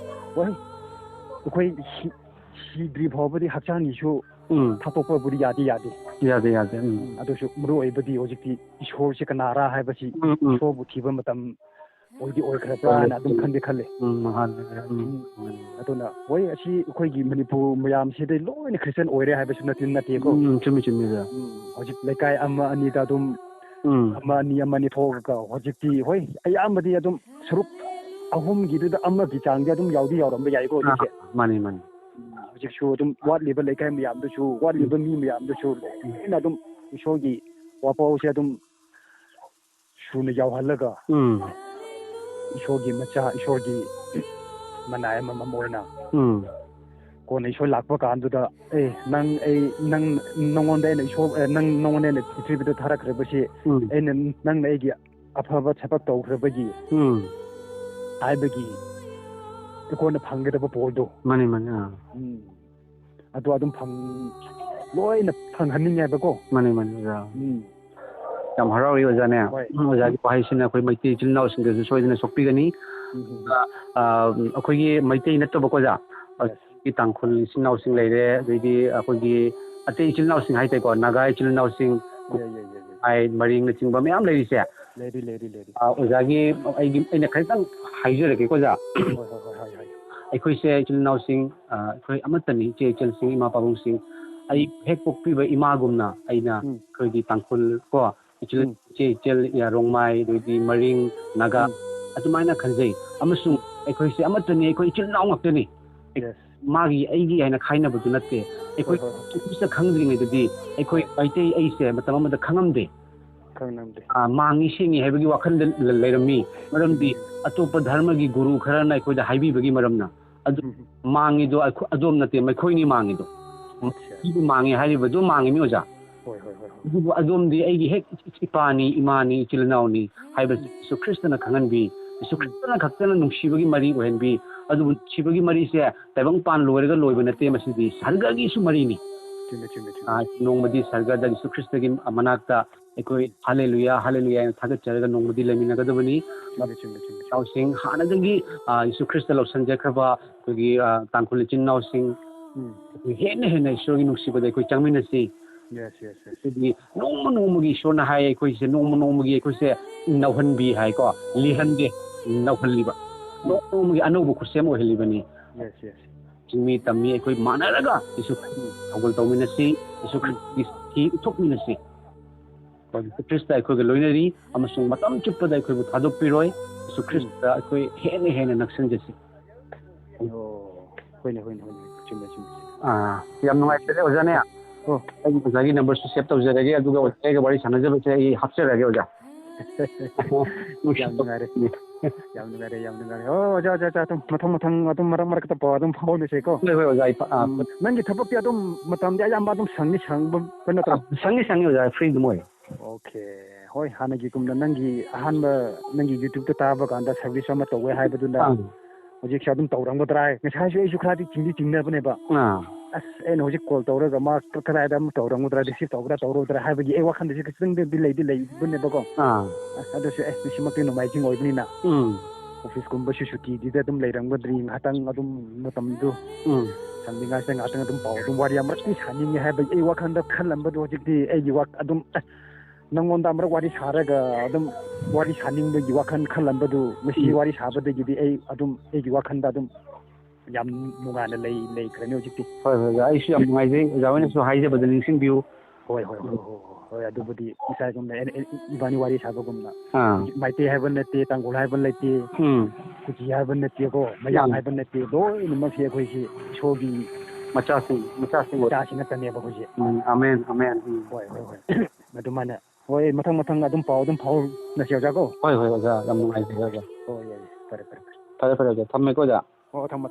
ꯍꯣꯏ ꯑꯩꯈꯣই ꯁꯤꯗ꯭ꯔꯤ ꯐꯥꯎꯕꯗꯤ ꯍꯛꯆꯥꯡꯒꯤꯁꯨ ꯊꯥꯗꯣꯛꯄꯕꯨꯗꯤ ꯌꯥꯗꯦ ꯑꯗꯨꯁꯨ ꯃꯔꯨ ꯑꯣꯏꯕꯗꯤ ꯍꯧꯖꯤꯛꯇꯤ ꯏꯁꯣꯔꯁꯤ ꯀꯅꯥꯔꯥ ꯍꯥꯏꯕꯁꯤ ꯏꯁꯣꯔꯕꯨ ꯊꯤꯕ ꯃꯇꯝ ꯑꯣꯏꯈ꯭ꯔꯕ꯭ꯔꯥꯅ ꯑꯗꯨꯝ ꯈꯜꯂꯦ ꯑꯗꯨꯅ ꯍꯣꯏ ꯑꯁꯤ ꯑꯩꯈꯣꯏꯒꯤ ꯃꯅꯤꯄꯨꯔ ꯃꯌꯥꯝꯁꯤꯗ ꯂꯣꯏꯅ ꯈ꯭ꯔꯤꯁꯇꯦꯟ ꯑꯣꯏꯔꯦ ꯍꯥꯏꯕꯁꯨ ꯅꯠꯇꯦꯀꯣ ꯆꯨꯝꯃꯤ ꯍꯧꯖꯤꯛ ꯂꯩꯀꯥꯏ ꯑꯃ ꯑꯅꯤꯗ ꯑꯗꯨꯝ ꯑꯃ ꯑꯅꯤ ꯊꯣꯛꯑꯒ ꯍꯧꯖꯤꯛꯇꯤ ꯍꯣꯏ ꯑꯌꯥꯝꯕꯗꯤ ꯑꯗꯨꯝ ꯁꯔꯨꯛ ꯑꯍꯨꯝꯒꯤꯗꯨꯗ ꯑꯃꯒꯤ ꯆꯥꯡꯗꯤ ꯑꯗꯨꯝ ꯌꯥꯎꯔꯝꯕ ꯌꯥꯏꯀꯣ ꯍꯧꯖꯤꯛꯁꯦ ꯃꯥꯅꯤ ꯍꯧꯖꯤꯛꯁꯨ ꯑꯗꯨꯝ ꯋꯥꯠꯂꯤꯕ ꯂꯩꯀꯥꯏ ꯃꯌꯥꯝꯗꯨꯁꯨ ꯋꯥꯠꯂꯤꯕ ꯃꯤ ꯃꯌꯥꯝꯗꯨꯁꯨ ꯂꯣꯏꯅ ꯑꯗꯨꯝ ꯏꯁꯣꯔꯒꯤ ꯋꯥꯄꯥꯎꯁꯦ ꯑꯗꯨꯝ ꯁꯨꯅ ꯌꯥꯎꯍꯜꯂꯒ ꯏꯁꯣꯔꯒꯤ ꯃꯆꯥ ꯏꯁꯣꯔꯒꯤ ꯃꯅꯥꯏ ꯑꯃꯃꯝ ꯑꯣꯏꯅ ꯀꯣꯟꯅ ꯏꯁꯣꯔ ꯂꯥꯛꯄ ꯀꯥꯟꯗꯨꯗ ꯅꯪꯉꯣꯟꯗ ꯑꯩꯅ ꯄ꯭ꯔꯤꯊꯤꯕꯤꯗ ꯊꯥꯔꯛꯈ꯭ꯔꯕꯁꯤ ꯅꯪꯅ ꯑꯩꯒꯤ ꯑꯐꯕ ꯊꯕꯛ ꯇꯧꯈ꯭ꯔꯕꯒꯤ ꯍꯥꯏꯕꯒꯤ ꯑꯩꯈꯣꯏꯅ ꯐꯪꯒꯗꯕ ꯄꯣꯜꯗꯣ ꯑꯗꯣ ꯑꯗꯨꯝ ꯂꯣꯏꯅ ꯐꯪꯍꯟꯅꯤꯡꯉꯦꯕꯀꯣ ꯌꯥꯝ ꯍꯔꯥꯎꯏ ꯑꯣꯖꯥꯅꯦ ꯑꯣꯖꯥꯒꯤ ꯋꯥꯍꯩꯁꯤꯅ ꯑꯩꯈꯣꯏ ꯃꯩꯇꯩ ꯏꯆꯤꯜ ꯏꯅꯥꯎꯁꯤꯡꯗꯁꯨ ꯁꯣꯏꯗꯅ ꯁꯣꯛꯄꯤꯒꯅꯤ ꯑꯩꯈꯣꯏꯒꯤ ꯃꯩꯇꯩ ꯅꯠꯇꯕꯀꯣ ꯑꯣꯖꯥ ꯇꯥꯡꯈꯨꯜ ꯏꯆꯤꯜ ꯏꯅꯥꯎꯁꯤꯡ ꯂꯩꯔꯦ ꯑꯗꯩꯗꯤ ꯑꯩꯈꯣꯏꯒꯤ ꯑꯇꯩ ꯏꯆꯤꯜ ꯏꯅꯥꯎꯁꯤꯡ ꯍꯥꯏꯇꯥꯔꯦꯀꯣ ꯅꯥꯒꯥ ꯏꯆꯤꯜ ꯏꯅꯥꯎꯁꯤꯡ ꯃꯔꯤꯡꯅꯆꯤꯡꯕ ꯃꯌꯥꯝ ꯂꯩꯔꯤꯁꯦ ꯑꯣꯖꯥꯒꯤ ꯑꯩꯅ ꯈꯤꯇꯪ ꯍꯥꯏꯖꯔꯛꯀꯦꯀꯣ ꯑꯣꯖꯥ ꯑꯩꯈꯣꯏꯁꯦ ꯏꯆꯤꯜ ꯏꯅꯥꯎꯁꯤꯡ ꯑꯩꯈꯣই ꯑꯃꯠꯇꯅꯤ ꯏꯆꯦ ꯏꯆꯜꯁꯤꯡ ꯏꯃꯥ ꯄꯥꯕꯨꯡꯁꯤꯡ ꯑꯩ ꯍꯦꯛ ꯄꯣꯛꯄꯤꯕ ꯏꯃꯥꯒꯨꯝꯅ ꯑꯩꯅ ꯑꯩꯈꯣꯏꯒꯤ ꯇꯥꯡꯈꯨꯜ ꯀꯣ ꯏꯆꯦ ꯏꯆꯜ ꯔꯣꯡꯃꯥꯏ ꯑꯗꯩꯗꯤ ꯃꯔꯤꯡ ꯅꯥꯒꯥ ꯑꯗꯨꯃꯥꯏꯅ ꯈꯟꯖꯩ ꯑꯃꯁꯨꯡ ꯑꯩꯈꯣꯏꯁꯦ ꯑꯃꯠꯇꯅꯤ ꯑꯩꯈꯣꯏ ꯏꯆꯤꯜ ꯏꯅꯥꯎ ꯉꯥꯛꯇꯅꯤ ꯃꯥꯒꯤ ꯑꯩꯒꯤ ꯍꯥꯏꯅ ꯈꯥꯏꯅꯕꯗꯨ ꯅꯠꯇꯦ ꯑꯩꯈꯣꯏ ꯀꯔꯤꯝꯇ ꯈꯪꯗ꯭ꯔꯤꯉꯩꯗꯗꯤ ꯑꯩꯈꯣꯏ ꯃꯩꯇꯩ ꯑꯩꯁꯦ ꯃꯇꯝ ꯑꯃꯗ ꯈꯪꯉꯝꯗꯦ ꯃꯥꯡꯉꯤ ꯁꯦꯡꯉꯤ ꯍꯥꯏꯕꯒꯤ ꯋꯥꯈꯜꯗ ꯂꯩꯔꯝꯃꯤ ꯃꯔꯝꯗꯤ ꯑꯇꯣꯞꯄ ꯙꯔꯃꯒꯤ ꯒꯨꯔꯨ ꯈꯔꯅ ꯑꯩꯈꯣꯏꯗ ꯍꯥꯏꯕꯤꯕꯒꯤ ꯃꯔꯝꯅ ꯑꯗꯨ ꯃꯥꯡꯉꯤꯗꯣ ꯑꯗꯣꯝ ꯅꯠꯇꯦ ꯃꯈꯣꯏꯅꯤ ꯃꯥꯡꯉꯤꯗꯣ ꯃꯥꯡꯉꯤ ꯍꯥꯏꯔꯤꯕꯗꯣ ꯃꯥꯡꯉꯤꯅꯤ ꯑꯣꯖꯥ ꯑꯗꯨꯕꯨ ꯑꯗꯣꯝꯗꯤ ꯑꯩꯒꯤ ꯍꯦꯛ ꯏꯄꯥꯅꯤ ꯏꯃꯥꯅꯤ ꯏꯆꯤꯜ ꯏꯅꯥꯎꯅꯤ ꯍꯥꯏꯕꯁꯤ ꯌꯤꯁꯨ ꯈ꯭ꯔꯤꯁꯇꯅ ꯈꯪꯍꯟꯕꯤ ꯌꯤꯁꯨ ꯈ꯭ꯔꯤꯁꯇꯅ ꯈꯛꯇꯅ ꯅꯨꯡꯁꯤꯕꯒꯤ ꯃꯔꯤ ꯑꯣꯏꯍꯟꯕꯤ ꯑꯗꯨꯕꯨ ꯅꯨꯡꯁꯤꯕꯒꯤ ꯃꯔꯤꯁꯦ ꯇꯥꯏꯕꯪꯄꯥꯟ ꯂꯣꯏꯔꯒ ꯂꯣꯏꯕ ꯅꯠꯇꯦ ꯃꯁꯤꯗꯤ ꯁꯔꯒꯒꯤꯁꯨ ꯃꯔꯤꯅꯤ ꯅꯣꯡꯃꯗꯤ ꯁꯔꯒꯗ ꯌꯤꯁꯨ ꯈ꯭ꯔꯤꯁꯇꯒꯤ ꯃꯅꯥꯛꯇ ꯑꯩꯈꯣꯏ ꯍꯜꯂꯦꯂꯨꯌꯥ ꯍꯜꯂꯦꯂꯨꯌꯥ ꯍꯥꯏꯅ ꯊꯥꯒꯠꯆꯔꯒ ꯅꯣꯡꯃꯗꯤ ꯂꯩꯃꯤꯟꯅꯒꯗꯕꯅꯤ ꯏꯅꯥꯎꯁꯤꯡ ꯍꯥꯟꯅꯗꯒꯤ ꯌꯤꯁꯨ ꯈ꯭ꯔꯤꯁꯇ ꯂꯧꯁꯟꯖꯈ꯭ꯔꯕ ꯑꯩꯈꯣꯏꯒꯤ ꯇꯥꯡꯈꯨꯜ ꯏꯆꯤꯟ ꯏꯅꯥꯎꯁꯤꯡ ꯑꯩꯈꯣꯏ ꯍꯦꯟꯅ ꯏꯁꯣꯔꯒꯤ ꯅꯨꯡꯁꯤꯕꯗ ꯑꯩꯈꯣꯏ ꯆꯪꯃꯤꯟꯅꯁꯤ ꯑꯗꯨꯗꯤ ꯅꯣꯡꯃ ꯅꯣꯡꯃꯒꯤ ꯏꯁꯣꯔꯅ ꯍꯥꯏ ꯑꯩꯈꯣꯏꯁꯦ ꯅꯣꯡꯃ ꯅꯣꯡꯃꯒꯤ ꯑꯩꯈꯣꯏꯁꯦ ꯅꯧꯍꯟꯕꯤ ꯍꯥꯏꯀꯣ ꯂꯤꯍꯟꯗꯦ ꯅꯧꯍꯜꯂꯤꯕ ꯅꯣꯡꯃ ꯅꯣꯡꯃꯒꯤ ꯑꯅꯧꯕ ꯈꯨꯠꯁꯦꯝ ꯑꯣꯏꯍꯜꯂꯤꯕꯅꯤ ꯆꯤꯡꯃꯤ ꯇꯝꯃꯤ ꯑꯩꯈꯣꯏ ꯃꯥꯟꯅꯔꯒ ꯌꯤꯁꯨ ꯊꯧꯒꯜ ꯇꯧꯃꯤꯟꯅꯁꯤ ꯌꯤꯁꯨ ꯈ꯭ꯔꯤꯁꯇꯒꯤ ꯎꯠꯊꯣꯛꯃꯤꯟꯅꯁꯤ ꯌꯤꯁꯨ ꯈ꯭ꯔꯤꯁꯇ ꯑꯩꯈꯣꯏꯒ ꯂꯣꯏꯅꯔꯤ ꯑꯃꯁꯨꯡ ꯃꯇꯝ ꯆꯨꯞꯄꯗ ꯑꯩꯈꯣꯏꯕꯨ ꯊꯥꯗꯣꯛꯄꯤꯔꯣꯏ ꯌꯤꯁꯨ ꯈ꯭ꯔꯤꯁꯇ ꯑꯩꯈꯣꯏ ꯍꯦꯟꯅ ꯅꯛꯁꯤꯟꯖꯁꯤ ꯍꯣꯏꯅꯦ ꯆꯨꯝꯃꯦ ꯌꯥꯝ ꯅꯨꯡꯉꯥꯏꯖꯔꯦ ꯑꯣꯖꯥꯅꯦ ꯑꯩꯒꯤ ꯑꯣꯖꯥꯒꯤ ꯅꯝꯕꯔꯁꯨ ꯁꯦꯞ ꯇꯧꯖꯔꯒꯦ ꯑꯗꯨꯒ ꯑꯣꯖꯥꯒ ꯋꯥꯔꯤ ꯁꯥꯟꯅꯖꯕꯁꯦ ꯑꯩ ꯍꯥꯞꯆꯔꯒꯦ ꯑꯣꯖꯥ ꯌꯥꯝ ꯅꯨꯡꯉꯥꯏꯔꯦ ꯑꯣ ꯑꯣꯖꯥ ꯑꯗꯨꯝ ꯃꯊꯪ ꯑꯗꯨꯝ ꯃꯔꯛꯇ ꯄꯥꯎ ꯑꯗꯨꯝ ꯐꯥꯎꯅꯁꯦꯀꯣ ꯍꯣꯏ ꯑꯣꯖꯥ ꯅꯪꯒꯤ ꯊꯕꯛꯇꯤ ꯑꯗꯨꯝ ꯃꯇꯝꯗꯤ ꯑꯌꯥꯝꯕ ꯑꯗꯨꯝ ꯁꯪꯕ ꯅꯠꯇ꯭ꯔꯣ ꯁꯪꯉꯤ ꯑꯣꯖꯥ ꯐ꯭ꯔꯤ ꯑꯗꯨꯝ ꯑꯣꯏ ꯑꯣꯀꯦ ꯍꯣꯏ ꯍꯥꯟꯅꯒꯤꯒꯨꯝꯅ ꯅꯪꯒꯤ ꯑꯍꯥꯟꯕ ꯅꯪꯒꯤ ꯌꯨꯇ꯭ꯌꯨꯕꯇ ꯇꯥꯕ ꯀꯥꯟꯗ ꯁꯥꯔꯚꯤꯁ ꯑꯃ ꯇꯧꯋꯦ ꯍꯥꯏꯕꯗꯨꯅ ꯍꯧꯖꯤꯛꯁꯦ ꯑꯗꯨꯝ ꯇꯧꯔꯝꯒꯗ꯭ꯔꯥ ꯉꯁꯥꯏꯁꯨ ꯑꯩꯁꯨ ꯈꯔꯗꯤ ꯆꯤꯡꯅꯕꯅꯦꯕ ꯑꯁ ꯑꯩꯅ ꯍꯧꯖꯤꯛ ꯀꯣꯜ ꯇꯧꯔꯒ ꯃꯥ ꯀꯗꯥꯏꯗ ꯑꯃꯨꯛ ꯇꯧꯔꯝꯒꯗ꯭ꯔꯥ ꯔꯤꯁꯤꯞ ꯇꯧꯔꯣꯏꯗ꯭ꯔꯥ ꯍꯥꯏꯕꯒꯤ ꯑꯩ ꯋꯥꯈꯜꯗꯁꯨ ꯈꯤꯇꯪꯗꯤ ꯂꯩꯕꯅꯦꯕꯀꯣ ꯑꯁ ꯑꯗꯨꯁꯨ ꯉꯁꯤꯃꯛꯇꯤ ꯅꯣꯡꯃꯥꯏꯖꯤꯡ ꯑꯣꯏꯕꯅꯤꯅ ꯑꯣꯐꯤꯁꯀꯨꯝꯕꯁꯨ ꯁꯨꯇꯤꯗꯨꯗ ꯑꯗꯨꯝ ꯂꯩꯔꯝꯒꯗ꯭ꯔꯤ ꯉꯥꯏꯍꯥꯛꯇꯪ ꯑꯗꯨꯝ ꯃꯇꯝꯗꯨ ꯁꯪꯅꯤꯡꯉꯥꯏꯁꯤꯗ ꯉꯥꯏꯍꯥꯛꯇꯪ ꯑꯗꯨꯝ ꯄꯥꯎ ꯑꯗꯨꯝ ꯋꯥꯔꯤ ꯑꯃꯔꯛꯇꯤ ꯁꯥꯅꯤꯡꯉꯦ ꯍꯥꯏꯕꯒꯤ ꯑꯩ ꯋꯥꯈꯜꯗ ꯈꯜꯂꯝꯕꯗꯣ ꯍꯧꯖꯤꯛꯇꯤ ꯑꯩꯒꯤ ꯑꯗꯨꯝ ꯅꯪꯉꯣꯟꯗ ꯑꯃꯔꯛ ꯋꯥꯔꯤ ꯁꯥꯔꯒ ꯑꯗꯨꯝ ꯋꯥꯔꯤ ꯁꯥꯅꯤꯡꯕꯒꯤ ꯋꯥꯈꯜ ꯈꯜꯂꯝꯕꯗꯨ ꯉꯁꯤ ꯋꯥꯔꯤ ꯁꯥꯕꯗꯒꯤꯗꯤ ꯑꯩ ꯑꯗꯨꯝ ꯑꯩꯒꯤ ꯋꯥꯈꯜꯗ ꯑꯗꯨꯝ ꯌꯥꯝ ꯅꯨꯡꯉꯥꯏꯅ ꯂꯩꯈ꯭ꯔꯅꯤ ꯍꯧꯖꯤꯛꯇꯤ ꯍꯣꯏ ꯑꯣꯖꯥ ꯑꯩꯁꯨ ꯌꯥꯝ ꯅꯨꯡꯉꯥꯏꯖꯩ ꯑꯣꯖꯥ ꯍꯣꯏꯅꯁꯨ ꯍꯥꯏꯖꯕꯗ ꯅꯤꯡꯁꯤꯡꯕꯤꯌꯨ ꯍꯣꯏ ꯑꯗꯨꯕꯨꯗꯤ ꯉꯁꯥꯏꯒꯨꯝꯅ ꯏꯕꯥꯅꯤ ꯋꯥꯔꯤ ꯁꯥꯕꯒꯨꯝꯅ ꯃꯩꯇꯩ ꯍꯥꯏꯕ ꯅꯠꯇꯦ ꯇꯥꯡꯈꯨꯜ ꯍꯥꯏꯕ ꯂꯩꯇꯦ ꯀꯨꯀꯤ ꯍꯥꯏꯕ ꯅꯠꯇꯦꯀꯣ ꯃꯌꯥꯡ ꯍꯥꯏꯕ ꯅꯠꯇꯦ ꯂꯣꯏꯅꯃꯛꯁꯦ ꯑꯩꯈꯣꯏꯁꯤ ꯏꯁꯣꯔꯒꯤ ꯃꯆꯥꯁꯤꯡ ꯉꯥꯛꯇꯅꯦꯕ ꯑꯩꯈꯣꯏꯁꯦ ꯑꯃꯦꯟ ꯍꯣꯏ ꯑꯗꯨꯃꯥꯏꯅ ꯍꯣꯏ ꯃꯊꯪ ꯑꯗꯨꯝ ꯄꯥꯎ ꯑꯗꯨꯝ ꯐꯥꯎꯅꯁꯤ ꯑꯣꯖꯥꯀꯣ ꯍꯣꯏ ꯑꯣꯖꯥ ꯌꯥꯝ ꯅꯨꯡꯉꯥꯏꯖꯔꯦ ꯑꯣꯖꯥ ꯍꯣꯏ ꯐꯔꯦ ꯐꯔꯦ ꯑꯣꯖꯥ ꯊꯝꯃꯦꯀꯣ ꯑꯣꯖꯥ ꯊꯝꯃꯣ